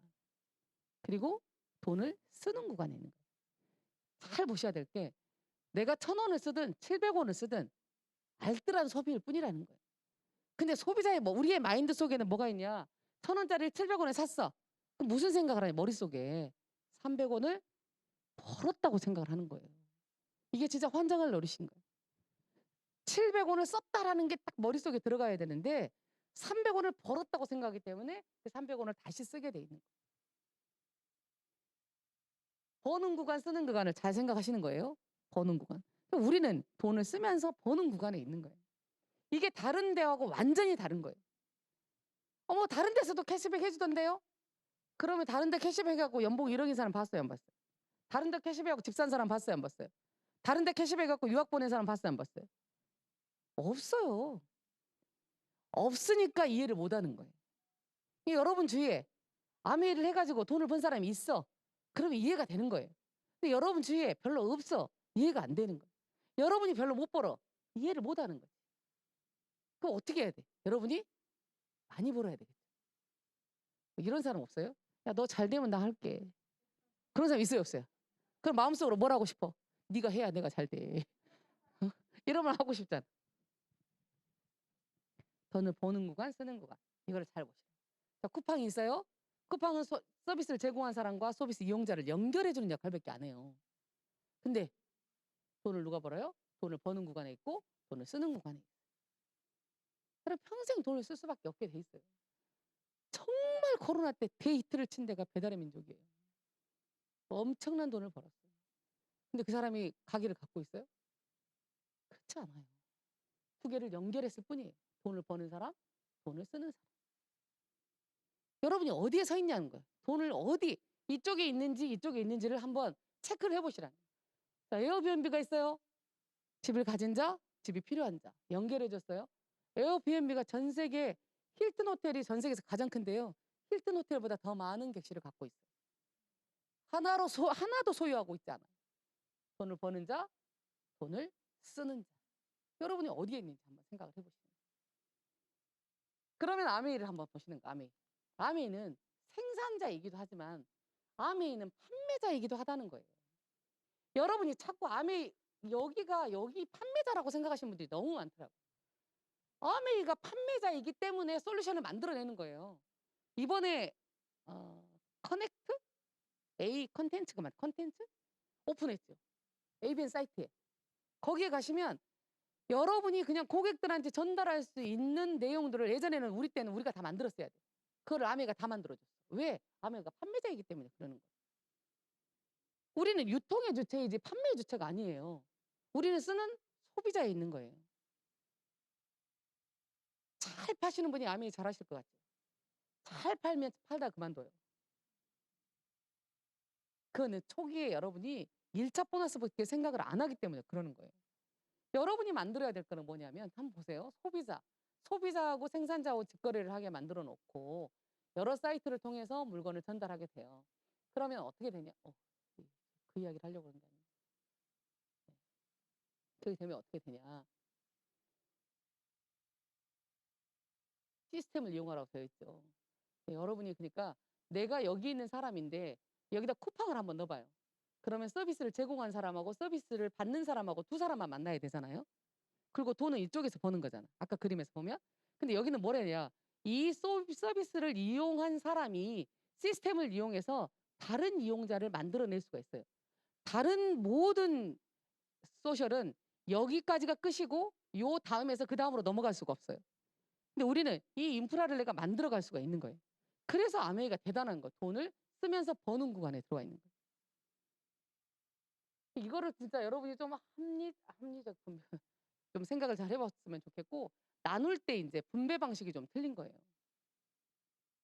그리고 돈을 쓰는 구간에 있는 거예요. 잘 보셔야 될 게 내가 1,000원을 쓰든 700원을 쓰든 알뜰한 소비일 뿐이라는 거예요. 근데 소비자의 우리의 마인드 속에는 뭐가 있냐? 1,000원짜리를 700원에 샀어. 그럼 무슨 생각을 하냐? 머릿속에 300원을 벌었다고 생각을 하는 거예요. 이게 진짜 환장을 노리신 거예요. 700원을 썼다라는 게 딱 머릿속에 들어가야 되는데 300원을 벌었다고 생각하기 때문에 그 300원을 다시 쓰게 돼 있는 거예요. 버는 구간, 쓰는 구간을 잘 생각하시는 거예요. 버는 구간. 우리는 돈을 쓰면서 버는 구간에 있는 거예요. 이게 다른 데하고 완전히 다른 거예요. 어머 다른 데서도 캐시백 해주던데요? 그러면 다른 데 캐시백 해갖고 연봉 1억인 사람 봤어요? 안 봤어요? 다른 데 캐시백하고 집 산 사람 봤어요? 안 봤어요? 다른 데 캐시백 해갖고 유학 보낸 사람 봤어요? 안 봤어요? 없어요. 없으니까 이해를 못하는 거예요. 여러분 주위에 아메이를 해가지고 돈을 번 사람이 있어. 그러면 이해가 되는 거예요. 근데 여러분 주위에 별로 없어. 이해가 안 되는 거예요. 여러분이 별로 못 벌어. 이해를 못하는 거예요. 그럼 어떻게 해야 돼? 여러분이 많이 벌어야 되겠죠. 이런 사람 없어요? 야, 너 잘 되면 나 할게. 그런 사람 있어요, 없어요? 그럼 마음속으로 뭘 하고 싶어? 네가 해야 내가 잘 돼. 이런 말 하고 싶잖아. 돈을 버는 구간, 쓰는 구간. 이거를 잘 보셔요. 자, 쿠팡이 있어요. 쿠팡은 서비스를 제공한 사람과 서비스 이용자를 연결해주는 역할밖에 안 해요. 근데 돈을 누가 벌어요? 돈을 버는 구간에 있고 돈을 쓰는 구간에 있어요. 그럼 평생 돈을 쓸 수밖에 없게 돼 있어요. 정말 코로나 때 데이트를 친 데가 배달의 민족이에요. 엄청난 돈을 벌었어요. 근데 그 사람이 가게를 갖고 있어요? 그렇지 않아요. 두 개를 연결했을 뿐이에요. 돈을 버는 사람, 돈을 쓰는 사람. 여러분이 어디에 서 있냐는 거예요. 돈을 어디, 이쪽에 있는지 이쪽에 있는지를 한번 체크를 해보시라는 거예요. 자, 에어비앤비가 있어요. 집을 가진 자, 집이 필요한 자 연결해줬어요. 에어비앤비가 전 세계 힐튼 호텔이 전 세계에서 가장 큰데요. 힐튼 호텔보다 더 많은 객실을 갖고 있어요. 하나도 소유하고 있지 않아요. 돈을 버는 자, 돈을 쓰는 자. 여러분이 어디에 있는지 한번 생각을 해보시는 거예요. 그러면 아메이를 한번 보시는 거예요. 아메이. 아메이는 생산자이기도 하지만 아메이는 판매자이기도 하다는 거예요. 여러분이 자꾸 아메이 여기 판매자라고 생각하시는 분들이 너무 많더라고요. 아메이가 판매자이기 때문에 솔루션을 만들어내는 거예요. 이번에 커넥트? A 컨텐츠가 컨텐츠? 오픈했죠. ABN 사이트에. 거기에 가시면 여러분이 그냥 고객들한테 전달할 수 있는 내용들을 예전에는 우리 때는 우리가 다 만들었어야 돼. 그걸 아메이가 다 만들어줬어. 왜? 아메이가 판매자이기 때문에 그러는 거예요. 우리는 유통의 주체이지 판매의 주체가 아니에요. 우리는 쓰는 소비자에 있는 거예요. 잘 파시는 분이 아메이 잘 하실 것 같죠? 잘 팔면 팔다 그만둬요. 그거는 초기에 여러분이 1차 보너스밖에 생각을 안 하기 때문에 그러는 거예요. 여러분이 만들어야 될 거는 뭐냐면 한번 보세요. 소비자하고 생산자하고 직거래를 하게 만들어 놓고 여러 사이트를 통해서 물건을 전달하게 돼요. 그러면 어떻게 되냐? 그 이야기를 하려고 그러는 게 아니에요. 그렇게 되면 어떻게 되냐? 시스템을 이용하라고 되어 있죠. 여러분이 그러니까 내가 여기 있는 사람인데 여기다 쿠팡을 한번 넣어봐요. 그러면 서비스를 제공한 사람하고 서비스를 받는 사람하고 두 사람만 만나야 되잖아요. 그리고 돈은 이쪽에서 버는 거잖아. 아까 그림에서 보면. 근데 여기는 뭐래냐? 이 서비스를 이용한 사람이 시스템을 이용해서 다른 이용자를 만들어낼 수가 있어요. 다른 모든 소셜은 여기까지가 끝이고 요 다음에서 그 다음으로 넘어갈 수가 없어요. 근데 우리는 이 인프라를 내가 만들어갈 수가 있는 거예요. 그래서 아메이가 대단한 거. 돈을 쓰면서 버는 구간에 들어와 있는 거예요. 이거를 진짜 여러분이 좀 합리적 좀 생각을 잘 해봤으면 좋겠고 나눌 때 이제 분배 방식이 좀 틀린 거예요.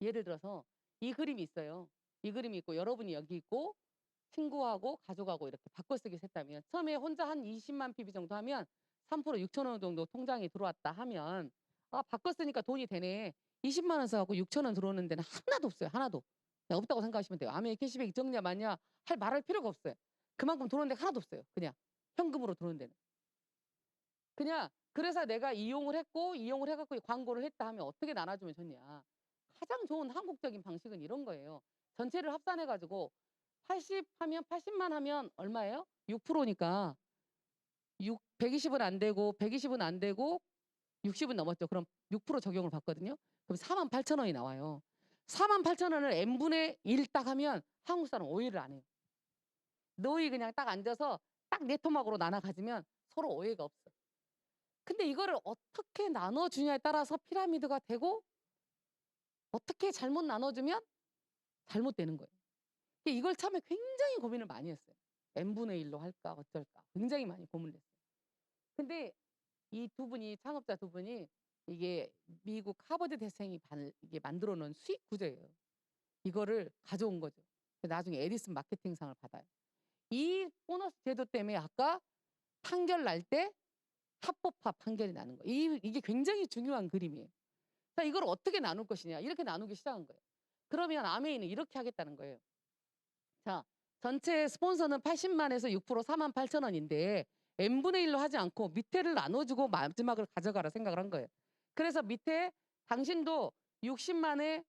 예를 들어서 이 그림이 있어요. 이 그림이 있고 여러분이 여기 있고 친구하고 가족하고 이렇게 바꿔쓰기 했다면 처음에 혼자 한 20만 PB 정도 하면 3% 6천 원 정도 통장에 들어왔다 하면 바꿔쓰니까 돈이 되네. 20만 원 써갖고 6천 원 들어오는 데는 하나도 없어요. 하나도. 그냥 없다고 생각하시면 돼요. 아메이 캐시백이 적냐 많냐 말할 필요가 없어요. 그만큼 들어오는 데 하나도 없어요. 그냥 현금으로 들어오는 데는. 그냥 그래서 내가 이용을 해갖고 광고를 했다 하면 어떻게 나눠주면 좋냐. 가장 좋은 한국적인 방식은 이런 거예요. 전체를 합산해가지고 80만 하면 얼마예요? 6%니까 120은 안 되고 120은 안 되고 60은 넘었죠. 그럼 6% 적용을 받거든요. 그럼 48,000원이 나와요. 48,000원을 n분의 1 딱 하면 한국 사람 오해를 안 해요. 너희 그냥 딱 앉아서 딱 네 토막으로 나눠 가지면 서로 오해가 없어. 근데 이거를 어떻게 나눠주냐에 따라서 피라미드가 되고 어떻게 잘못 나눠주면 잘못되는 거예요. 이걸 참에 굉장히 고민을 많이 했어요. n분의 1로 할까 어쩔까 굉장히 많이 고민을 했어요. 근데 이 두 분이 창업자 두 분이 이게 미국 하버드 대생이 이게 만들어 놓은 수익 구조예요. 이거를 가져온 거죠. 나중에 에디슨 마케팅상을 받아요. 이 보너스 제도 때문에 아까 판결 날 때 합법화 판결이 나는 거예요. 이게 굉장히 중요한 그림이에요. 자, 이걸 어떻게 나눌 것이냐 이렇게 나누기 시작한 거예요. 그러면 아메이는 이렇게 하겠다는 거예요. 자, 전체 스폰서는 80만에서 6% 48,000원인데 n분의 1로 하지 않고 밑에를 나눠주고 마지막을 가져가라 생각을 한 거예요. 그래서 밑에 당신도 60만에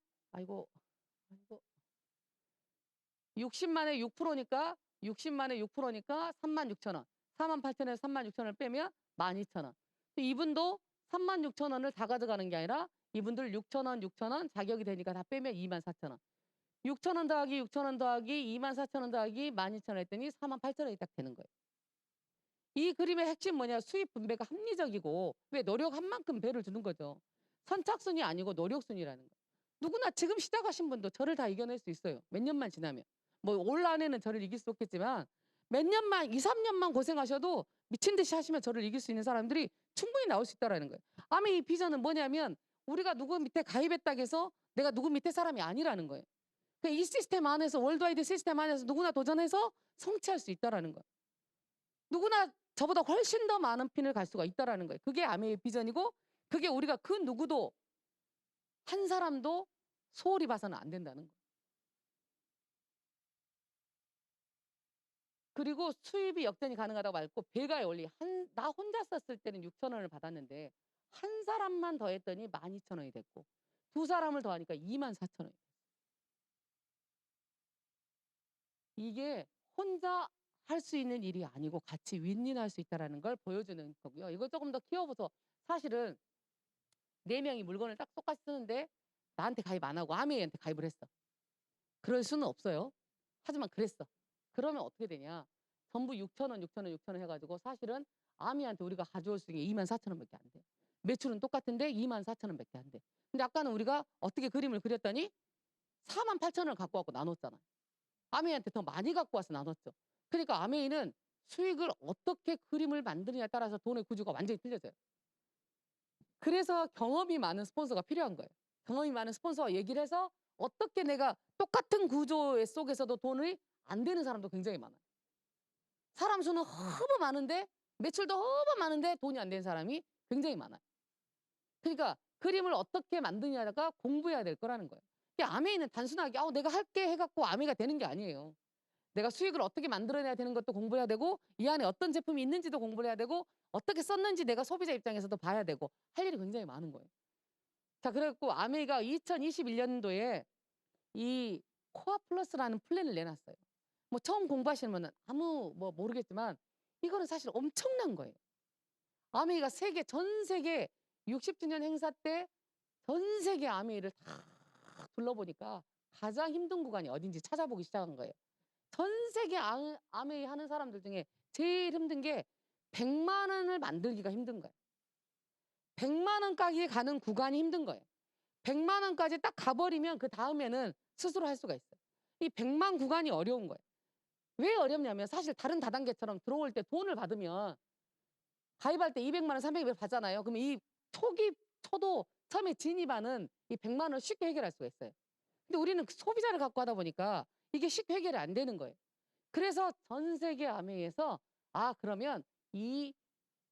60만에 6%니까 60만에 6%니까 36,000원. 48,000원에서 36,000원을 빼면 12,000원. 이분도 36,000원을 다 가져가는 게 아니라 이분들 6,000원 자격이 되니까 다 빼면 24,000원. 6,000원 더하기 6,000원 더하기 24,000원 더하기 12,000원 했더니 48,000원이 딱 되는 거예요. 이 그림의 핵심 뭐냐? 수입 분배가 합리적이고 왜 노력한 만큼 배를 주는 거죠. 선착순이 아니고 노력순이라는 거예요. 누구나 지금 시작하신 분도 저를 다 이겨낼 수 있어요. 몇 년만 지나면. 뭐 올 안에는 저를 이길 수 없겠지만 몇 년만 2, 3년만 고생하셔도 미친 듯이 하시면 저를 이길 수 있는 사람들이 충분히 나올 수 있다라는 거예요. 아메이 비전은 뭐냐면 우리가 누구 밑에 가입했다고 해서 내가 누구 밑에 사람이 아니라는 거예요. 이 시스템 안에서 월드와이드 시스템 안에서 누구나 도전해서 성취할 수 있다라는 거예요. 누구나 저보다 훨씬 더 많은 핀을 갈 수가 있다라는 거예요. 그게 아메의 비전이고 그게 우리가 그 누구도 한 사람도 소홀히 봐서는 안 된다는 거예요. 그리고 수입이 역전이 가능하다고 말고 배가의 원리. 나 혼자 썼을 때는 6천 원을 받았는데 한 사람만 더했더니 12,000원이 됐고 두 사람을 더하니까 24,000원이 됐어요. 이게 혼자 할 수 있는 일이 아니고 같이 윈윈할 수 있다는 걸 보여주는 거고요. 이걸 조금 더 키워보서 사실은 4명이 물건을 딱 똑같이 쓰는데 나한테 가입 안 하고 아메이한테 가입을 했어. 그럴 수는 없어요. 하지만 그랬어. 그러면 어떻게 되냐. 전부 6,000원, 6,000원, 6,000원 해가지고 사실은 아미한테 우리가 가져올 수 있는 게 24,000원밖에 안 돼. 매출은 똑같은데 24,000원밖에 안 돼. 근데 아까는 우리가 어떻게 그림을 그렸더니 48,000원을 갖고 왔고 나눴잖아. 아메이한테 더 많이 갖고 와서 나눴죠. 그러니까 아메이는 수익을 어떻게 그림을 만드느냐에 따라서 돈의 구조가 완전히 틀려져요. 그래서 경험이 많은 스폰서가 필요한 거예요. 경험이 많은 스폰서와 얘기를 해서 어떻게 내가 똑같은 구조 속에서도 돈이 안 되는 사람도 굉장히 많아요. 사람 수는 너무 많은데 매출도 너무 많은데 돈이 안 되는 사람이 굉장히 많아요. 그러니까 그림을 어떻게 만드냐가 공부해야 될 거라는 거예요. 아메이는 단순하게 내가 할게 해갖고 아메이가 되는 게 아니에요. 내가 수익을 어떻게 만들어내야 되는 것도 공부해야 되고 이 안에 어떤 제품이 있는지도 공부를 해야 되고 어떻게 썼는지 내가 소비자 입장에서도 봐야 되고 할 일이 굉장히 많은 거예요. 자, 그래갖고 아메이가 2021년도에 이 코아 플러스라는 플랜을 내놨어요. 뭐 처음 공부하시는 분은 아무 뭐 모르겠지만 이거는 사실 엄청난 거예요. 아메이가 전 세계 60주년 행사 때 전 세계 아메이를 다 둘러보니까 가장 힘든 구간이 어딘지 찾아보기 시작한 거예요. 전 세계 아메이 하는 사람들 중에 제일 힘든 게 100만 원을 만들기가 힘든 거예요. 100만 원까지 가는 구간이 힘든 거예요. 100만 원까지 딱 가버리면 그 다음에는 스스로 할 수가 있어요. 이 100만 구간이 어려운 거예요. 왜 어렵냐면 사실 다른 다단계처럼 들어올 때 돈을 받으면 가입할 때 200만 원, 300만 원 받잖아요. 그러면 이 초도 처음에 진입하는 이 100만 원을 쉽게 해결할 수가 있어요. 근데 우리는 소비자를 갖고 하다 보니까 이게 쉽게 해결이 안 되는 거예요. 그래서 전 세계 아메이에서 그러면 이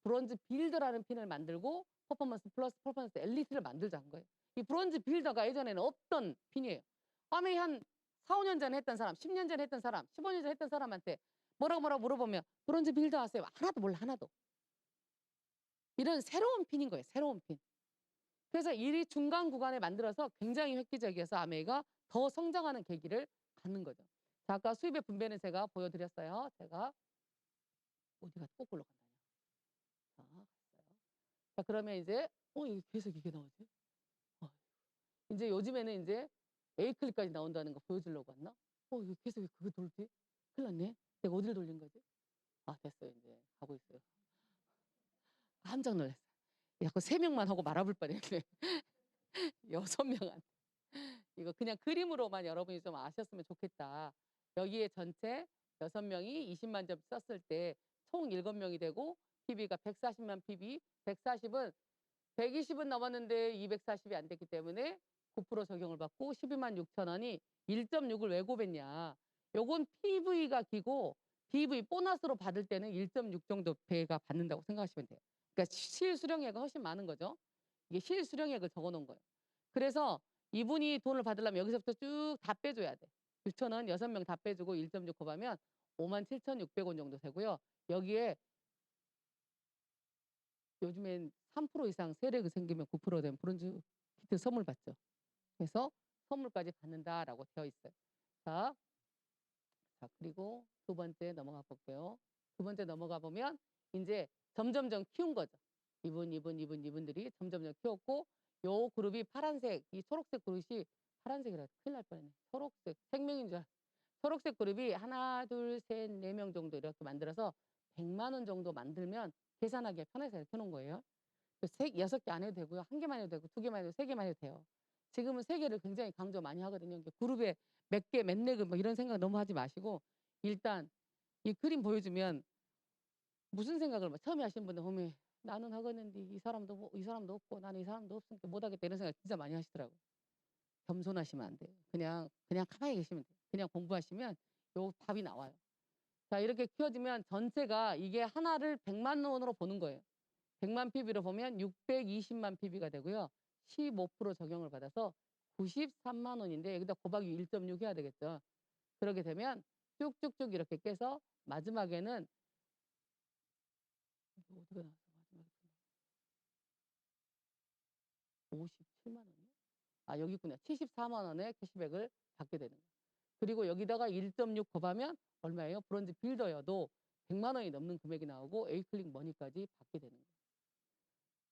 브론즈 빌더라는 핀을 만들고 퍼포먼스 플러스 퍼포먼스 엘리트를 만들자 한 거예요. 이 브론즈 빌더가 예전에는 없던 핀이에요. 아메이 한 4, 5년 전에 했던 사람, 10년 전에 했던 사람, 15년 전에 했던 사람한테 뭐라고 물어보면 브론즈 빌더 하세요. 하나도 몰라, 하나도. 이런 새로운 핀인 거예요. 새로운 핀. 그래서 이 중간 구간에 만들어서 굉장히 획기적이어서 아메이가 더 성장하는 계기를 갖는 거죠. 자, 아까 수입의 분배는 제가 보여드렸어요. 제가 어디가 꼭 올라간다냐. 자, 갔어요. 자, 그러면 이제 이게 계속 이게 나오지? 이제 요즘에는 이제 A클릭까지 나온다는 거 보여주려고 왔나? 이거 계속 그거 돌지? 큰일 났네. 내가 어디를 돌린 거지? 됐어요. 이제 가고 있어요. 깜짝 놀랐어요. 자꾸 3명만 하고 말아볼 뻔했네. 6명한테. 이거 그냥 그림으로만 여러분이 좀 아셨으면 좋겠다. 여기에 전체 6명이 20만 점 썼을 때 총 7명이 되고 PB가 140만 PB, 140은 120은 넘었는데 240이 안 됐기 때문에 9% 적용을 받고 12만 6천 원이 1.6을 왜 곱했냐. 요건 PV가 기고 PV 보너스로 받을 때는 1.6 정도 배가 받는다고 생각하시면 돼요. 그러니까 실수령액은 훨씬 많은 거죠. 이게 실수령액을 적어 놓은 거예요. 그래서 이분이 돈을 받으려면 여기서부터 쭉 다 빼줘야 돼. 6천 원 6명 다 빼주고 1.6 곱하면 57,600원 정도 되고요. 여기에 요즘엔 3% 이상 세력이 생기면 9% 된 브론즈 키트 선물 받죠. 그래서 선물까지 받는다라고 되어 있어요. 자, 그리고 두 번째 넘어가 볼게요. 두 번째 넘어가 보면 이제 점점점 키운 거죠. 이분들이 점점점 키웠고 요 그룹이 파란색, 이 초록색 그룹이 파란색이라 큰일 날 뻔했네. 초록색, 생명인 줄 초록색 그룹이 하나, 둘, 셋, 4명 정도 이렇게 만들어서 100만 원 정도 만들면 계산하기가 편해서 이렇게 해놓은 거예요. 6개 안 해도 되고요. 1개만 해도 되고 2개만 해도 3개만 해도 돼요. 지금은 3개를 굉장히 강조 많이 하거든요. 그룹에 몇 개, 몇 레그 뭐 이런 생각 너무 하지 마시고 일단 이 그림 보여주면 무슨 생각을 처음에 하시는 분들 보면 나는 하겠는데 이 사람도 없고 나는 이 사람도 없으니까 못하겠다 이런 생각 진짜 많이 하시더라고요. 겸손하시면 안 돼요. 그냥 가만히 계시면 돼요. 그냥 공부하시면 요 답이 나와요. 자, 이렇게 키워지면 전체가 이게 하나를 100만 원으로 보는 거예요. 100만 PB로 보면 620만 PB가 되고요. 15% 적용을 받아서 93만 원인데 여기다 곱하기 1.6 해야 되겠죠. 그렇게 되면 쭉쭉쭉 이렇게 깨서 마지막에는 이거 어디가 나왔어? 마지막에 57만 원이요? 아, 여기 있구나. 74만 원의 캐시백을 받게 되는 거예요. 그리고 여기다가 1.6 곱하면 얼마예요? 브론즈 빌더여도 100만 원이 넘는 금액이 나오고 에이클릭 머니까지 받게 되는 거예요.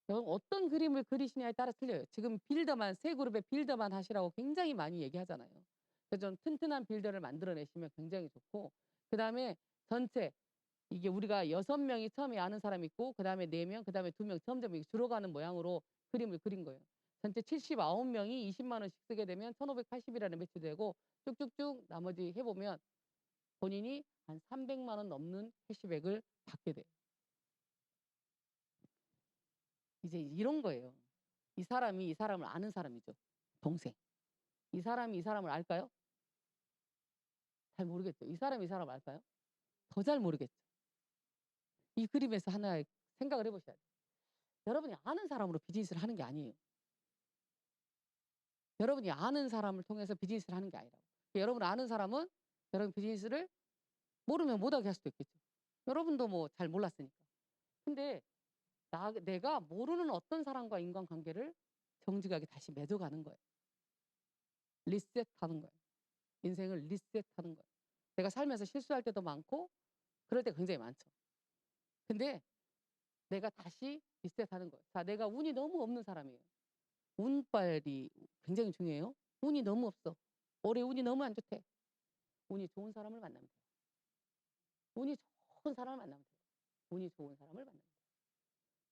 여러분 어떤 그림을 그리시냐에 따라 틀려요. 지금 빌더만 세 그룹의 빌더만 하시라고 굉장히 많이 얘기하잖아요. 그래서 좀 튼튼한 빌더를 만들어내시면 굉장히 좋고 그다음에 전체 이게 우리가 6명이 처음에 아는 사람이 있고 그다음에 4명, 그다음에 2명 점점 이게 줄어가는 모양으로 그림을 그린 거예요. 전체 79명이 20만 원씩 쓰게 되면 1,580이라는 매출이 되고 쭉쭉쭉 나머지 해보면 본인이 한 300만 원 넘는 캐시백을 받게 돼요. 이제 이런 거예요. 이 사람이 이 사람을 아는 사람이죠. 동생. 이 사람이 이 사람을 알까요? 잘 모르겠죠. 이 사람이 이 사람을 알까요? 더 잘 모르겠죠. 이 그림에서 하나 생각을 해보셔야 돼요. 여러분이 아는 사람으로 비즈니스를 하는 게 아니에요. 여러분이 아는 사람을 통해서 비즈니스를 하는 게 아니라고. 여러분 아는 사람은 여러분 비즈니스를 모르면 못하게 할 수도 있겠죠. 여러분도 뭐 잘 몰랐으니까. 근데 내가 모르는 어떤 사람과 인간관계를 정직하게 다시 맺어가는 거예요. 리셋하는 거예요. 인생을 리셋하는 거예요. 내가 살면서 실수할 때도 많고 그럴 때가 굉장히 많죠. 근데 내가 다시 리셋하는 거예요. 자, 내가 운이 너무 없는 사람이에요. 운빨이 굉장히 중요해요. 운이 너무 없어. 올해 운이 너무 안 좋대. 운이 좋은 사람을 만나면 돼요. 운이 좋은 사람을 만나면 돼요. 운이 좋은 사람을 만나면 돼요.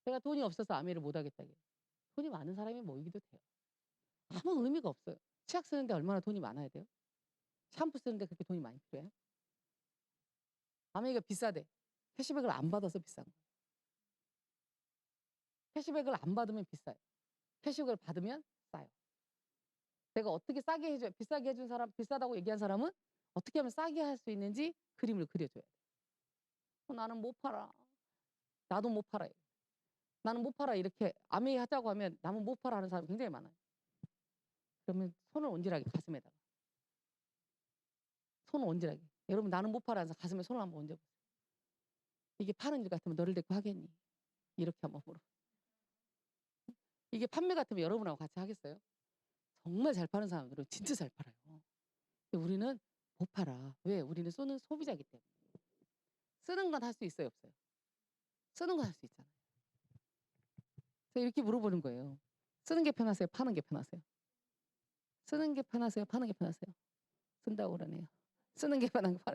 제가 돈이 없어서 아메를 못 하겠다게. 돈이 많은 사람이 모이기도 돼요. 아무 의미가 없어요. 치약 쓰는데 얼마나 돈이 많아야 돼요? 샴푸 쓰는데 그렇게 돈이 많이 필요해요? 아메이가 비싸대. 캐시백을 안 받아서 비싼 거예요. 캐시백을 안 받으면 비싸요. 캐시백을 받으면 싸요. 내가 어떻게 싸게 해줘요? 비싸게 해준 사람, 비싸다고 얘기한 사람은 어떻게 하면 싸게 할 수 있는지 그림을 그려줘야 돼요. 나는 못 팔아. 나도 못 팔아요. 나는 못 팔아. 이렇게 아메이 하자고 하면 나는 못 팔아 하는 사람이 굉장히 많아요. 그러면 손을 온질하게 가슴에다가. 손을 온질하게. 여러분 나는 못 팔아 해서 가슴에 손을 한번 얹어보세요. 이게 파는 일 같으면 너를 데리고 하겠니? 이렇게 한번 물어. 이게 판매 같으면 여러분하고 같이 하겠어요? 정말 잘 파는 사람들은 진짜 잘 팔아요. 근데 우리는 못 팔아. 왜? 우리는 쏘는 소비자이기 때문에. 쓰는 건 할 수 있어요, 없어요? 쓰는 건 할 수 있잖아요. 그래서 이렇게 물어보는 거예요. 쓰는 게 편하세요? 파는 게 편하세요? 쓰는 게 편하세요? 파는 게 편하세요? 쓴다고 그러네요. 쓰는 게 편한 거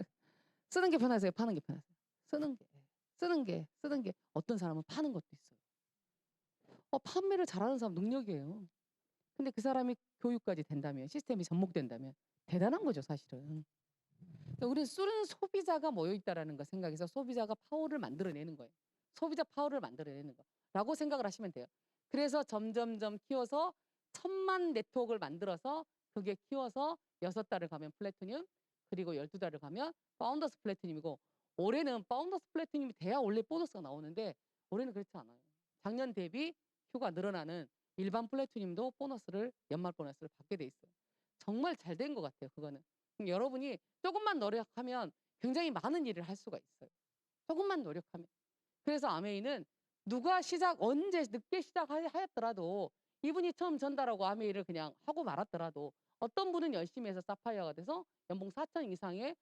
쓰는 게 편하세요? 파는 게 편하세요? 쓰는 게 어떤 사람은 파는 것도 있어요. 판매를 잘하는 사람 능력이에요. 근데 그 사람이 교육까지 된다면 시스템이 접목된다면 대단한 거죠, 사실은. 그러니까 우리는 쓰는 소비자가 모여 있다라는 거 생각해서 소비자가 파워를 만들어내는 거예요. 소비자 파워를 만들어내는 거라고 생각을 하시면 돼요. 그래서 점점점 키워서 1,000만 네트워크를 만들어서 그게 키워서 6달을 가면 플래티늄 그리고 12달을 가면 파운더스 플래티늄이고 올해는 파운더스 플래티늄이 돼야 원래 보너스가 나오는데 올해는 그렇지 않아요. 작년 대비 큐가 늘어나는 일반 플래티늄도 보너스를 연말 보너스를 받게 돼 있어요. 정말 잘 된 것 같아요. 그거는. 여러분이 조금만 노력하면 굉장히 많은 일을 할 수가 있어요. 조금만 노력하면. 그래서 아메이는 누가 언제 늦게 시작하였더라도 이분이 처음 전달하고 아메이를 그냥 하고 말았더라도 어떤 분은 열심히 해서 사파이어가 돼서 연봉 4천 이상의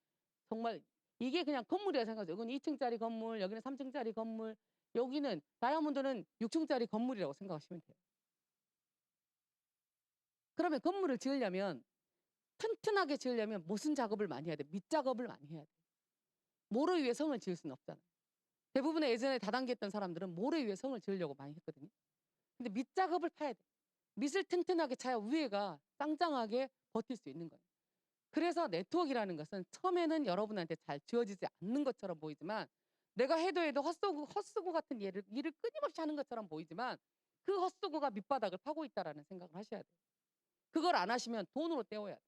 정말 이게 그냥 건물이라 생각하죠. 이건 2층짜리 건물, 여기는 3층짜리 건물, 여기는 다이아몬드는 6층짜리 건물이라고 생각하시면 돼요. 그러면 건물을 지으려면 튼튼하게 지으려면 무슨 작업을 많이 해야 돼? 밑작업을 많이 해야 돼. 모래 위에 성을 지을 수는 없잖아요. 대부분의 예전에 다단계 했던 사람들은 모래 위에 성을 지으려고 많이 했거든요. 근데 밑작업을 파야 돼. 밑을 튼튼하게 차야 위에가 짱짱하게 버틸 수 있는 거예요. 그래서 네트워크라는 것은 처음에는 여러분한테 잘 지어지지 않는 것처럼 보이지만 내가 해도 헛수고 같은 일을 끊임없이 하는 것처럼 보이지만 그 헛수고가 밑바닥을 파고 있다라는 생각을 하셔야 돼요. 그걸 안 하시면 돈으로 때워야 돼요.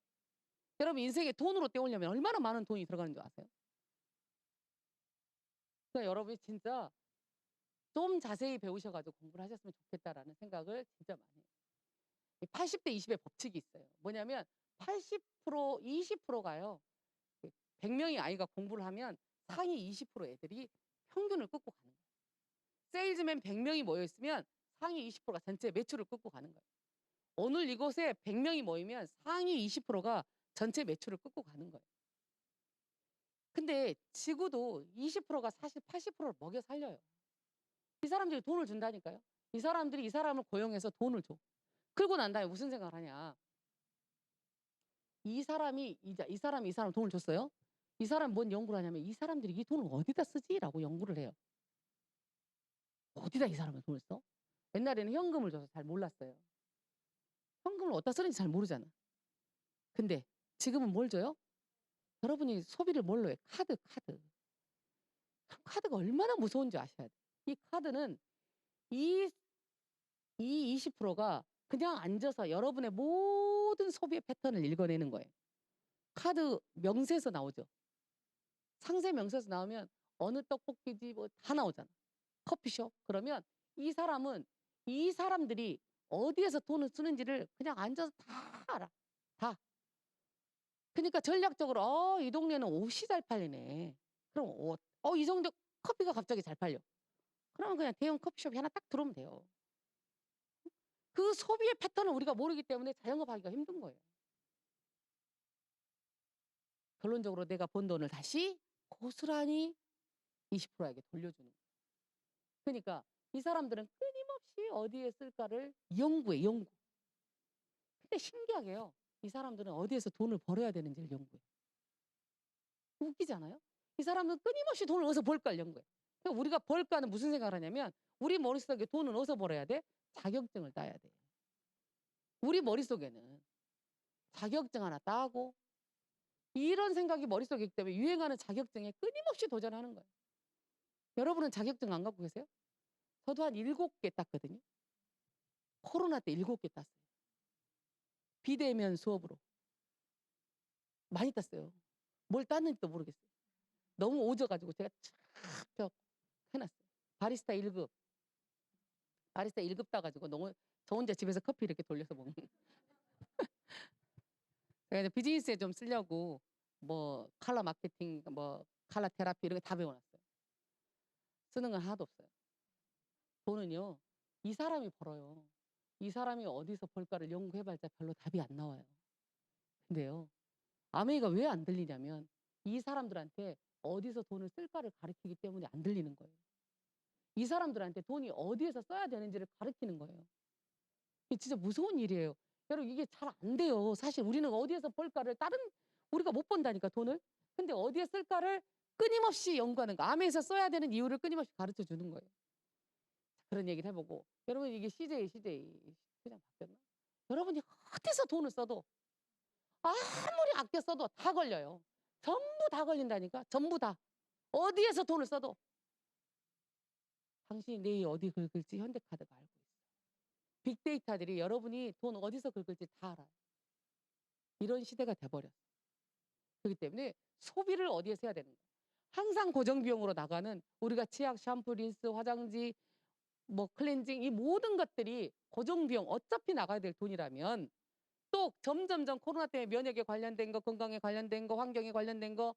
여러분 인생에 돈으로 때우려면 얼마나 많은 돈이 들어가는 줄 아세요? 그러니까 여러분이 진짜 좀 자세히 배우셔가지고 공부를 하셨으면 좋겠다라는 생각을 진짜 많이 해요. 80대 20의 법칙이 있어요. 뭐냐면 80%, 20%가요. 100명의 아이가 공부를 하면 상위 20% 애들이 평균을 끊고 가는 거예요. 세일즈맨 100명이 모여 있으면 상위 20%가 전체 매출을 끊고 가는 거예요. 오늘 이곳에 100명이 모이면 상위 20%가 전체 매출을 끊고 가는 거예요. 근데 지구도 20%가 사실 80%를 먹여 살려요. 이 사람들이 돈을 준다니까요. 이 사람들이 이 사람을 고용해서 돈을 줘. 그러고 난 다음에 무슨 생각을 하냐. 이 사람이 이 사람 돈을 줬어요. 이 사람 뭔 연구를 하냐면 이 사람들이 이 돈을 어디다 쓰지라고 연구를 해요. 어디다 이 사람은 돈을 써? 옛날에는 현금을 줘서 잘 몰랐어요. 현금을 어디다 쓰는지 잘 모르잖아. 근데 지금은 뭘 줘요? 여러분이 소비를 뭘로 해? 카드. 그럼 카드가 얼마나 무서운지 아셔야 돼. 이 카드는 이 20%가 그냥 앉아서 여러분의 모든 소비의 패턴을 읽어내는 거예요. 카드 명세서 나오죠. 상세 명세서 나오면 어느 떡볶이집 뭐 다 나오잖아. 커피숍. 그러면 이 사람들이 어디에서 돈을 쓰는지를 그냥 앉아서 다 알아. 다. 그러니까 전략적으로 이 동네는 옷이 잘 팔리네. 그럼 옷. 이 정도 커피가 갑자기 잘 팔려. 그러면 그냥 대형 커피숍이 하나 딱 들어오면 돼요. 그 소비의 패턴을 우리가 모르기 때문에 자영업하기가 힘든 거예요. 결론적으로 내가 번 돈을 다시 고스란히 20%에게 돌려주는 거예요. 그러니까 이 사람들은 끊임없이 어디에 쓸까를 연구해. 근데 신기하게요. 이 사람들은 어디에서 돈을 벌어야 되는지를 연구해. 웃기잖아요. 이 사람들은 끊임없이 돈을 어디서 벌까를 연구해. 그러니까 우리가 벌까는 무슨 생각을 하냐면 우리 머릿속에 돈을 어디서 벌어야 돼? 자격증을 따야 돼. 우리 머릿속에는 자격증 하나 따고 이런 생각이 머릿속에 있기 때문에 유행하는 자격증에 끊임없이 도전하는 거예요. 여러분은 자격증 안 갖고 계세요? 저도 한 7개 땄거든요. 코로나 때 7개 땄어요. 비대면 수업으로. 많이 땄어요. 뭘 땄는지도 모르겠어요. 너무 오져가지고 제가 쫙 해놨어요. 바리스타 1급. 바리스타 1급 따가지고 너무 저 혼자 집에서 커피 이렇게 돌려서 먹는. 그래서 비즈니스에 좀 쓰려고 뭐 칼라 마케팅, 뭐 칼라 테라피 이런 거 다 배워놨어요. 쓰는 건 하나도 없어요. 돈은요, 이 사람이 벌어요. 이 사람이 어디서 벌까를 연구해봤자 별로 답이 안 나와요. 근데요, 아메이가 왜 안 들리냐면 이 사람들한테 어디서 돈을 쓸까를 가르치기 때문에 안 들리는 거예요. 이 사람들한테 돈이 어디에서 써야 되는지를 가르치는 거예요. 이게 진짜 무서운 일이에요. 여러분 이게 잘 안 돼요. 사실 우리는 어디에서 벌까를 우리가 못 번다니까 돈을. 근데 어디에 쓸까를 끊임없이 연구하는 거. 아메에서 써야 되는 이유를 끊임없이 가르쳐 주는 거예요. 그런 얘기를 해보고 여러분 이게 CJ 그냥 바뀌었나? 여러분이 어디서 돈을 써도 아무리 아껴 써도 다 걸려요. 전부 다 걸린다니까. 전부 다. 어디에서 돈을 써도 당신이 내일 어디 긁을지 현대카드가 알고 있어요. 빅데이터들이 여러분이 돈 어디서 긁을지 다 알아요. 이런 시대가 돼버렸어요. 그렇기 때문에 소비를 어디에서 해야 되는 거예요. 항상 고정비용으로 나가는 우리가 치약, 샴푸, 린스, 화장지, 뭐 클렌징 이 모든 것들이 고정비용 어차피 나가야 될 돈이라면 또 점점점 코로나 때문에 면역에 관련된 거, 건강에 관련된 거, 환경에 관련된 거,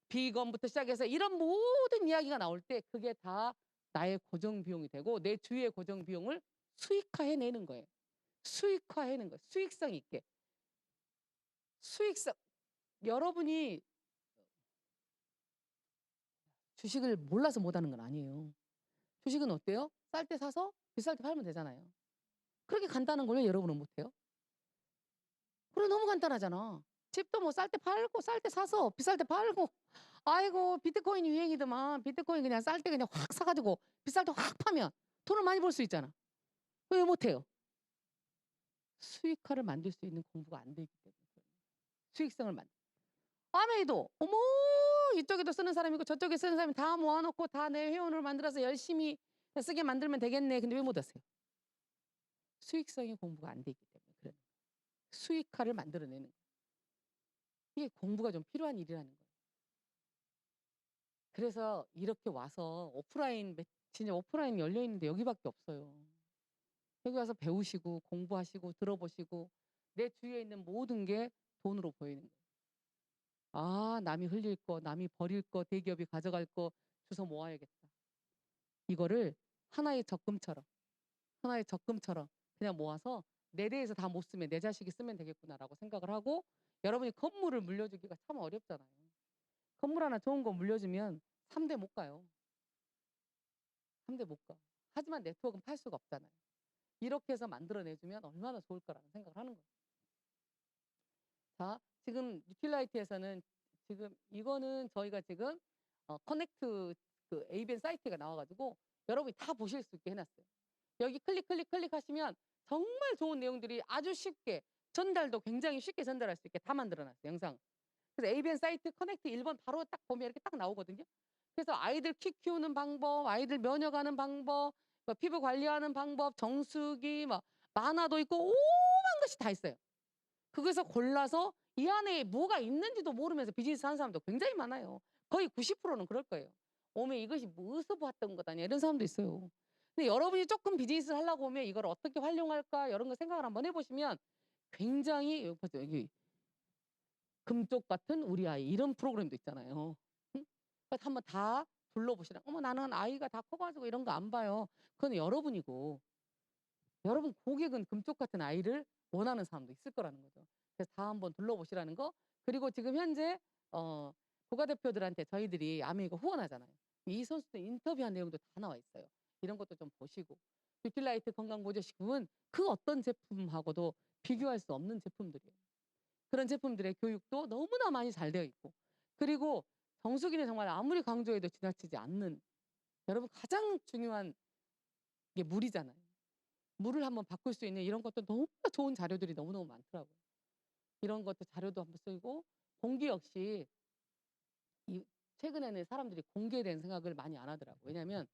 비건부터 시작해서 이런 모든 이야기가 나올 때 그게 다 나의 고정비용이 되고 내 주위의 고정비용을 수익화해내는 거예요. 수익화해내는 거예요. 수익성 있게. 수익성. 여러분이 주식을 몰라서 못하는 건 아니에요. 주식은 어때요? 쌀 때 사서 비쌀 때 팔면 되잖아요. 그렇게 간단한 걸 왜 여러분은 못해요? 그래 너무 간단하잖아. 집도 뭐 쌀 때 팔고 쌀 때 사서 비쌀 때 팔고 아이고 비트코인 유행이더만 비트코인 그냥 쌀 때 그냥 확 사가지고 비쌀 때 확 파면 돈을 많이 벌 수 있잖아. 왜 못해요? 수익화를 만들 수 있는 공부가 안 되기 때문에 수익성을 만들. 아메이도 어머 이쪽에도 쓰는 사람이 있고 저쪽에 쓰는 사람이 다 모아놓고 다 내 회원을 만들어서 열심히 쓰게 만들면 되겠네. 근데 왜 못 하세요? 수익성의 공부가 안 되기 때문에 그런 수익화를 만들어내는 거예요. 이게 공부가 좀 필요한 일이라는 거예요. 그래서 이렇게 와서 진짜 오프라인 열려 있는데 여기밖에 없어요. 여기 와서 배우시고 공부하시고 들어보시고 내 주위에 있는 모든 게 돈으로 보이는 거예요. 아, 남이 흘릴 거, 남이 버릴 거, 대기업이 가져갈 거 주워 모아야겠다. 이거를 하나의 적금처럼, 하나의 적금처럼 그냥 모아서 내 대해서 다 못 쓰면 내 자식이 쓰면 되겠구나라고 생각을 하고 여러분이 건물을 물려주기가 참 어렵잖아요. 건물 하나 좋은 거 물려주면 3대 못 가요. 3대 못 가. 하지만 네트워크는 팔 수가 없잖아요. 이렇게 해서 만들어내주면 얼마나 좋을 거라는 생각을 하는 거예요. 자, 지금 유틸라이트에서는 지금 이거는 저희가 지금 커넥트 그 ABN 사이트가 나와가지고 여러분이 다 보실 수 있게 해놨어요. 여기 클릭하시면 정말 좋은 내용들이 아주 쉽게 전달도 굉장히 쉽게 전달할 수 있게 다 만들어놨어요. 영상. 그래서 ABN 사이트 커넥트 1번 바로 딱 보면 이렇게 딱 나오거든요. 그래서 아이들 키 키우는 방법, 아이들 면역하는 방법, 뭐 피부 관리하는 방법, 정수기, 막 만화도 있고 오만 것이 다 있어요. 그래서 골라서 이 안에 뭐가 있는지도 모르면서 비즈니스 하는 사람도 굉장히 많아요. 거의 90%는 그럴 거예요. 오면 이것이 무엇을 봤던 것 아니야 이런 사람도 있어요. 근데 여러분이 조금 비즈니스를 하려고 하면 이걸 어떻게 활용할까 이런 거 생각을 한번 해보시면 굉장히 여기 보세요. 여기 금쪽 같은 우리 아이 이런 프로그램도 있잖아요. 응? 그래서 한번 다 둘러보시라. 어머 나는 아이가 다 커가지고 이런 거 안 봐요. 그건 여러분이고 여러분 고객은 금쪽 같은 아이를 원하는 사람도 있을 거라는 거죠. 그래서 다 한번 둘러보시라는 거. 그리고 지금 현재 국가대표들한테 저희들이 아메이거 후원하잖아요. 이 선수들 인터뷰한 내용도 다 나와 있어요. 이런 것도 좀 보시고 뷰틸라이트 건강보조식품은 그 어떤 제품하고도 비교할 수 없는 제품들이에요. 그런 제품들의 교육도 너무나 많이 잘 되어 있고 그리고 정수기는 정말 아무리 강조해도 지나치지 않는 여러분 가장 중요한 게 물이잖아요. 물을 한번 바꿀 수 있는 이런 것도 너무나 좋은 자료들이 너무너무 많더라고요. 이런 것도 자료도 한번 쓰고 공기 역시 최근에는 사람들이 공기에 대한 생각을 많이 안 하더라고요. 왜냐하면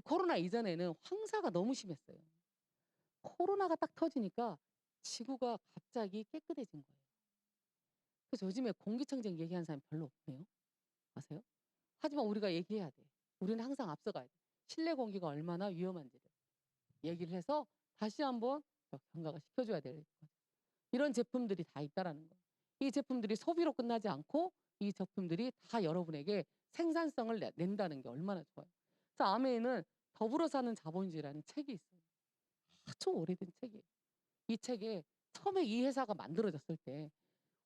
코로나 이전에는 황사가 너무 심했어요. 코로나가 딱 터지니까 지구가 갑자기 깨끗해진 거예요. 그래서 요즘에 공기청정 얘기하는 사람이 별로 없네요. 아세요? 하지만 우리가 얘기해야 돼. 우리는 항상 앞서가야 돼. 실내 공기가 얼마나 위험한지를 얘기를 해서 다시 한번 경각을 시켜줘야 될 거죠. 이런 제품들이 다 있다라는 거예요. 이 제품들이 소비로 끝나지 않고 이 제품들이 다 여러분에게 생산성을 낸다는 게 얼마나 좋아요. 자, 아메이는 더불어 사는 자본주의라는 책이 있어요. 아주 오래된 책이에요. 이 책에 처음에 이 회사가 만들어졌을 때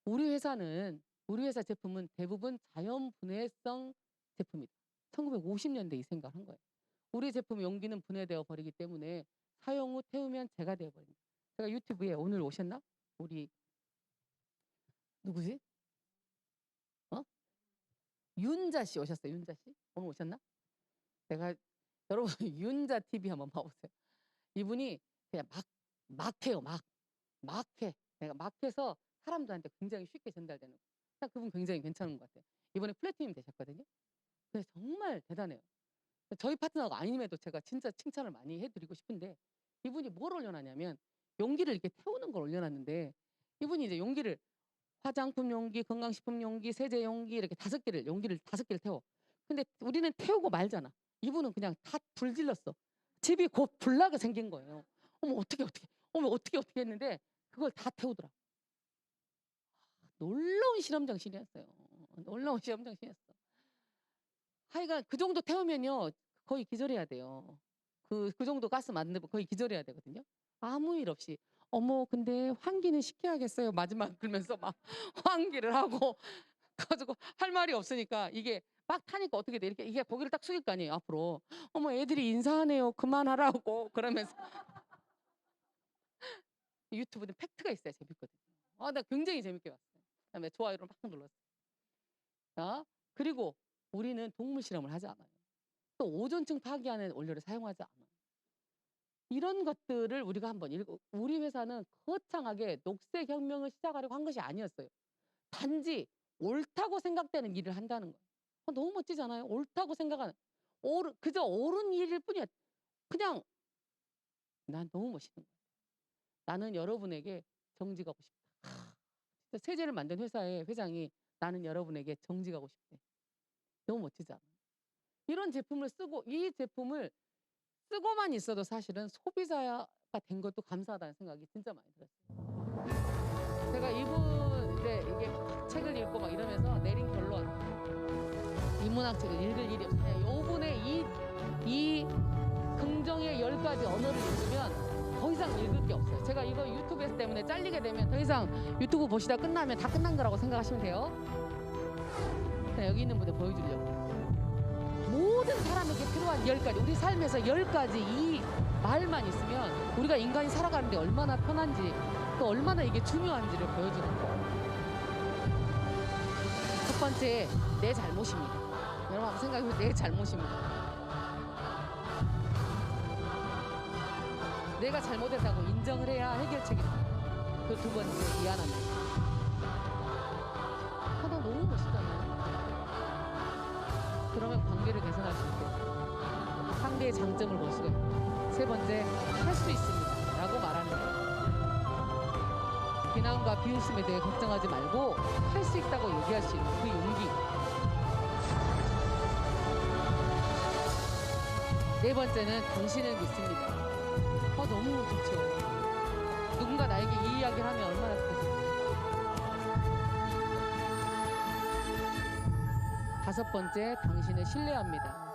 우리 회사 제품은 대부분 자연 분해성 제품이다. 1950년대 이 생각을 한 거예요. 우리 제품 용기는 분해되어 버리기 때문에 사용 후 태우면 재가 되어 버린다. 제가 유튜브에 오늘 오셨나? 우리 누구지? 어? 윤자 씨 오셨어요. 윤자 씨? 오늘 오셨나? 내가 여러분 윤자 TV 한번 봐보세요. 이분이 그냥 막 해요. 막 해. 내가 막 해서 사람들한테 굉장히 쉽게 전달되는 거. 그분 굉장히 괜찮은 것 같아요. 이번에 플래티넘 되셨거든요. 그래서 정말 대단해요. 저희 파트너가 아님에도 제가 진짜 칭찬을 많이 해드리고 싶은데 이분이 뭘 올려놨냐면 용기를 이렇게 태우는 걸 올려놨는데 이분이 이제 용기를 화장품 용기, 건강식품 용기, 세제 용기 이렇게 용기를 5개를 태워. 근데 우리는 태우고 말잖아. 이분은 그냥 다 불질렀어. 집이 곧 불나게 생긴 거예요. 어머 어떻게 했는데 그걸 다 태우더라. 놀라운 실험 정신이었어요. 놀라운 실험 정신이었어. 하여간 그 정도 태우면요 거의 기절해야 돼요. 그 정도 가스 만들면 거의 기절해야 되거든요. 아무 일 없이 어머 근데 환기는 시켜야겠어요. 마지막 그러면서 막 환기를 하고 가지고 할 말이 없으니까 이게 막 타니까 어떻게 돼 이렇게 이게 고개를 딱 숙일 거 아니에요 앞으로. 어머 애들이 인사하네요. 그만하라고 그러면서 유튜브는 팩트가 있어야 재밌거든요. 나 굉장히 재밌게 봤어요. 그다음에 좋아요를 막 눌렀어요. 자 그리고 우리는 동물 실험을 하지 않아요. 또 오존층 파괴하는 원료를 사용하지 않아요. 이런 것들을 우리가 한번 우리 회사는 거창하게 녹색 혁명을 시작하려고 한 것이 아니었어요. 단지 옳다고 생각되는 일을 한다는 거예요. 너무 멋지잖아요. 옳다고 생각하는 그저 옳은 일일 뿐이야. 그냥 난 너무 멋있는 거예요. 나는 여러분에게 정지 가고 싶다. 진짜 세제를 만든 회사의 회장이 나는 여러분에게 정지 가고 싶대. 너무 멋지지 않아요? 이런 제품을 쓰고 이 제품을 쓰고만 있어도 사실은 소비자가 된 것도 감사하다는 생각이 진짜 많이 들었어요. 제가 이분 이제 이게 책을 읽고 막 이러면서 내린 결론, 인문학책을 읽을 일이 없어요. 요분의 이 긍정의 10가지 언어를 읽으면 더 이상 읽을 게 없어요. 제가 이거 유튜브에서 때문에 잘리게 되면 더 이상 유튜브 보시다 끝나면 다 끝난 거라고 생각하시면 돼요. 그냥 여기 있는 분들 보여주려고. 모든 사람에게 필요한 10가지, 우리 삶에서 10가지 이 말만 있으면 우리가 인간이 살아가는데 얼마나 편한지, 또 얼마나 이게 중요한지를 보여주는 거예요. 첫 번째, 내 잘못입니다. 여러분 한번 생각해보세요. 내 잘못입니다. 내가 잘못했다고 인정을 해야 해결책입니다. 그 두 번째, 미안합니다. 하나 너무 멋있잖아요. 그러면 관계를 개선할 수 있고 상대의 장점을 볼 수가 있고, 세 번째, 할 수 있습니다 라고 말하는 거예요. 비난과 비웃음에 대해 걱정하지 말고 할 수 있다고 얘기할 수 있는 그 용기. 네 번째는 당신을 믿습니다. 너무 좋죠. 누군가 나에게 이 이야기를 하면 얼마나 좋겠어요. 다섯 번째, 당신을 신뢰합니다.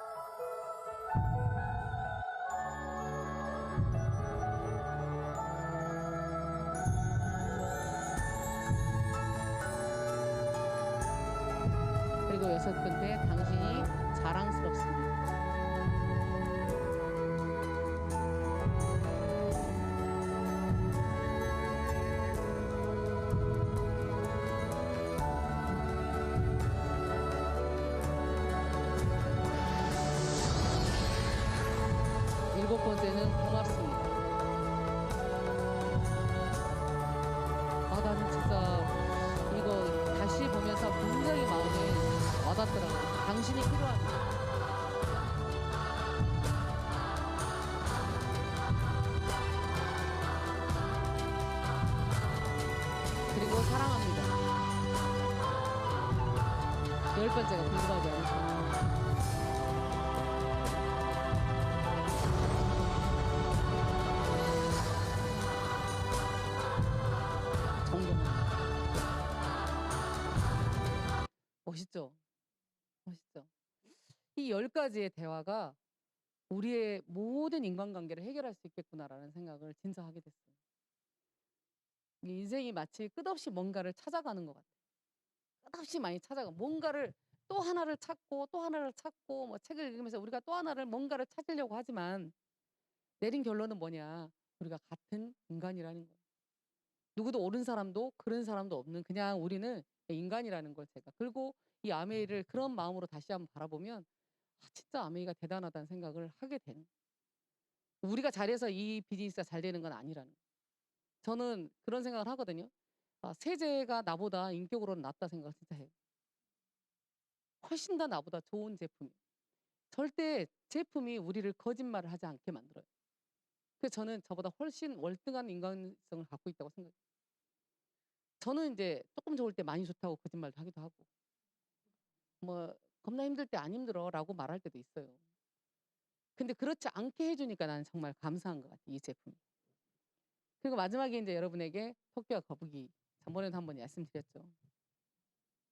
그리고 여섯 번째, 당신이 자랑스럽습니다. 일곱 번째는 고맙습니다. 나는 진짜 이거 다시 보면서 굉장히 마음에 와닿더라고요. 당신이 필요합니다. 그리고 사랑합니다. 열 번째가 궁금하지 않으세요? 멋있죠? 멋있죠? 이 10가지의 대화가 우리의 모든 인간관계를 해결할 수 있겠구나라는 생각을 진짜 하게 됐어요. 이 인생이 마치 끝없이 뭔가를 찾아가는 것 같아요. 끝없이 많이 찾아가. 뭔가를 또 하나를 찾고 또 하나를 찾고, 뭐 책을 읽으면서 우리가 또 하나를 뭔가를 찾으려고 하지만 내린 결론은 뭐냐? 우리가 같은 인간이라는 거예요. 누구도 옳은 사람도 그런 사람도 없는, 그냥 우리는 인간이라는 걸 제가. 그리고 이 아메이를 그런 마음으로 다시 한번 바라보면 진짜 아메이가 대단하다는 생각을 하게 되는 거예요. 우리가 잘해서 이 비즈니스가 잘 되는 건 아니라는 거예요. 저는 그런 생각을 하거든요. 세제가 나보다 인격으로는 낫다 생각을 진짜 해요. 훨씬 더 나보다 좋은 제품이. 절대 제품이 우리를 거짓말을 하지 않게 만들어요. 그래서 저는 저보다 훨씬 월등한 인간성을 갖고 있다고 생각해요. 저는 이제 조금 좋을 때 많이 좋다고 거짓말도 하기도 하고, 뭐 겁나 힘들 때 안 힘들어라고 말할 때도 있어요. 근데 그렇지 않게 해주니까 나는 정말 감사한 것 같아요, 이 제품이. 그리고 마지막에 이제 여러분에게 토끼와 거북이, 전번에도 한번 말씀드렸죠.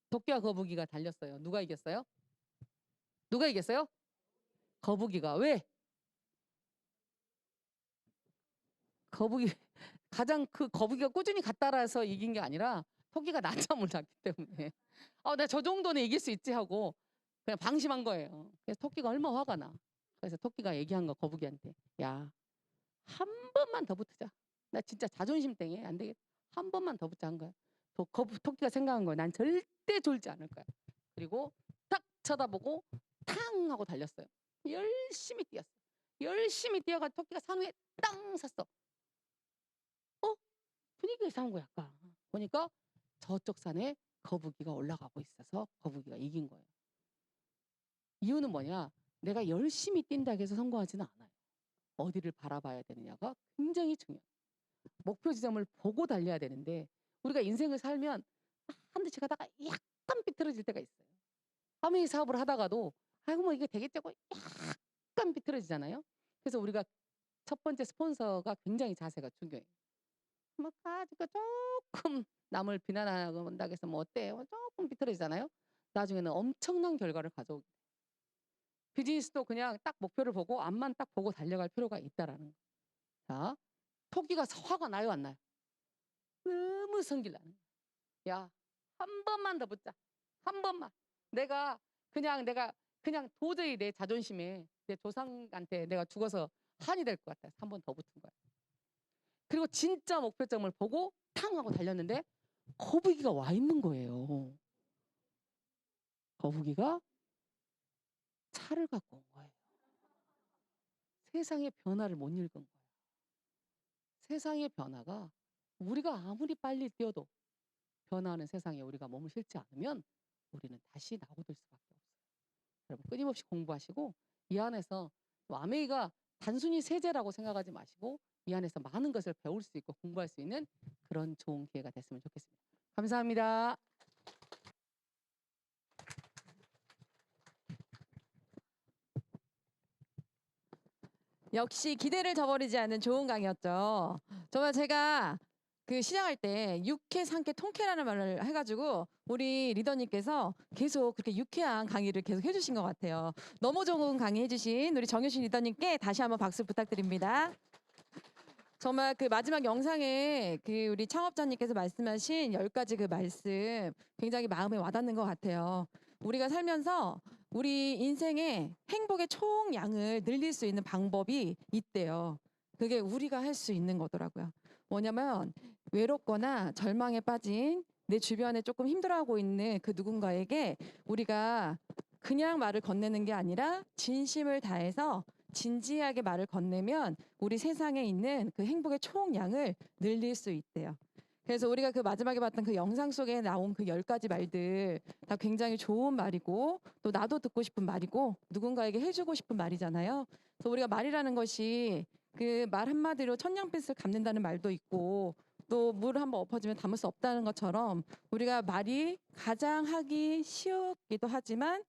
토끼와 거북이가 달렸어요. 누가 이겼어요? 누가 이겼어요? 거북이가. 왜? 거북이 가장 그 거북이가 꾸준히 갔 따라서 이긴 게 아니라 토끼가 낮잠을 잤기 때문에 내가 저 정도는 이길 수 있지 하고 그냥 방심한 거예요. 그래서 토끼가 얼마나 화가 나. 그래서 토끼가 얘기한 거 거북이한테, 야, 한 번만 더 붙자. 나 진짜 자존심 땡해. 안 되겠다. 한 번만 더 붙자 한 거야. 토끼가 생각한 거야. 난 절대 졸지 않을 거야. 그리고 딱 쳐다보고 탕 하고 달렸어요. 열심히 뛰었어. 열심히 뛰어가 토끼가 산 위에 땅 섰어. 분위기가 이상한 거야. 약간 보니까 저쪽 산에 거북이가 올라가고 있어서 거북이가 이긴 거예요. 이유는 뭐냐? 내가 열심히 뛴다 해서 성공하지는 않아요. 어디를 바라봐야 되느냐가 굉장히 중요해요. 목표 지점을 보고 달려야 되는데 우리가 인생을 살면 한 듯이 가다가 약간 삐뚤어질 때가 있어요. 아무리 사업을 하다가도 아이고 뭐 이게 되겠자고 약간 비틀어지잖아요. 그래서 우리가 첫 번째 스폰서가 굉장히 자세가 중요해요. 뭐 가지고 조금 남을 비난한다고 해서 뭐 어때요? 조금 비틀어지잖아요. 나중에는 엄청난 결과를 가져오게 돼요. 비즈니스도 그냥 딱 목표를 보고 앞만 딱 보고 달려갈 필요가 있다라는 거. 자, 토끼가 화가 나요, 안 나요? 너무 성질 나는 거야. 야, 한 번만 더 붙자. 한 번만. 내가 그냥 도저히 내 자존심에 내 조상한테 내가 죽어서 한이 될 것 같아서 한 번 더 붙은 거야. 그리고 진짜 목표점을 보고 탕 하고 달렸는데 거북이가 와 있는 거예요. 거북이가 차를 갖고 온 거예요. 세상의 변화를 못 읽은 거야. 세상의 변화가 우리가 아무리 빨리 뛰어도 변화하는 세상에 우리가 몸을 실지 않으면 우리는 다시 낙오될 수밖에 없어요. 여러분 끊임없이 공부하시고 이 안에서 아메이가 단순히 세제라고 생각하지 마시고 이 안에서 많은 것을 배울 수 있고 공부할 수 있는 그런 좋은 기회가 됐으면 좋겠습니다. 감사합니다. 역시 기대를 저버리지 않는 좋은 강의였죠. 정말 제가 그 시작할 때 육회, 상쾌, 통쾌라는 말을 해가지고 우리 리더님께서 계속 그렇게 유쾌한 강의를 계속 해주신 것 같아요. 너무 좋은 강의 해주신 우리 정효신 리더님께 다시 한번 박수 부탁드립니다. 정말 그 마지막 영상에 그 우리 창업자님께서 말씀하신 10가지 그 말씀 굉장히 마음에 와닿는 것 같아요. 우리가 살면서 우리 인생의 행복의 총량을 늘릴 수 있는 방법이 있대요. 그게 우리가 할 수 있는 거더라고요. 뭐냐면 외롭거나 절망에 빠진 내 주변에 조금 힘들어하고 있는 그 누군가에게 우리가 그냥 말을 건네는 게 아니라 진심을 다해서 진지하게 말을 건네면 우리 세상에 있는 그 행복의 총량을 늘릴 수 있대요. 그래서 우리가 그 마지막에 봤던 그 영상 속에 나온 그 10가지 말들 다 굉장히 좋은 말이고 또 나도 듣고 싶은 말이고 누군가에게 해주고 싶은 말이잖아요. 그래서 우리가 말이라는 것이 그 말 한마디로 천냥빚을 갚는다는 말도 있고 또 물을 한번 엎어지면 담을 수 없다는 것처럼 우리가 말이 가장 하기 쉬웠기도 하지만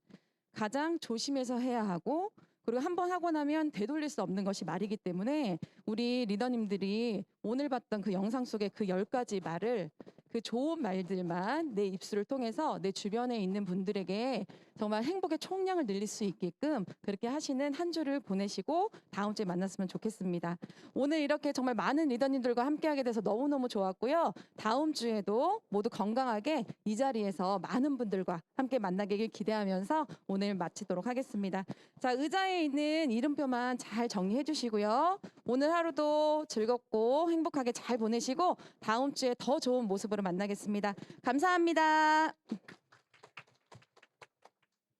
가장 조심해서 해야 하고 그리고 한번 하고 나면 되돌릴 수 없는 것이 말이기 때문에 우리 리더님들이 오늘 봤던 그 영상 속의 그 10가지 말을 그 좋은 말들만 내 입술을 통해서 내 주변에 있는 분들에게 정말 행복의 총량을 늘릴 수 있게끔 그렇게 하시는 한 주를 보내시고 다음 주에 만났으면 좋겠습니다. 오늘 이렇게 정말 많은 리더님들과 함께하게 돼서 너무너무 좋았고요. 다음 주에도 모두 건강하게 이 자리에서 많은 분들과 함께 만나길 기대하면서 오늘 마치도록 하겠습니다. 자, 의자에 있는 이름표만 잘 정리해 주시고요. 오늘 하루도 즐겁고 행복하게 잘 보내시고 다음 주에 더 좋은 모습으로 만나겠습니다. 감사합니다.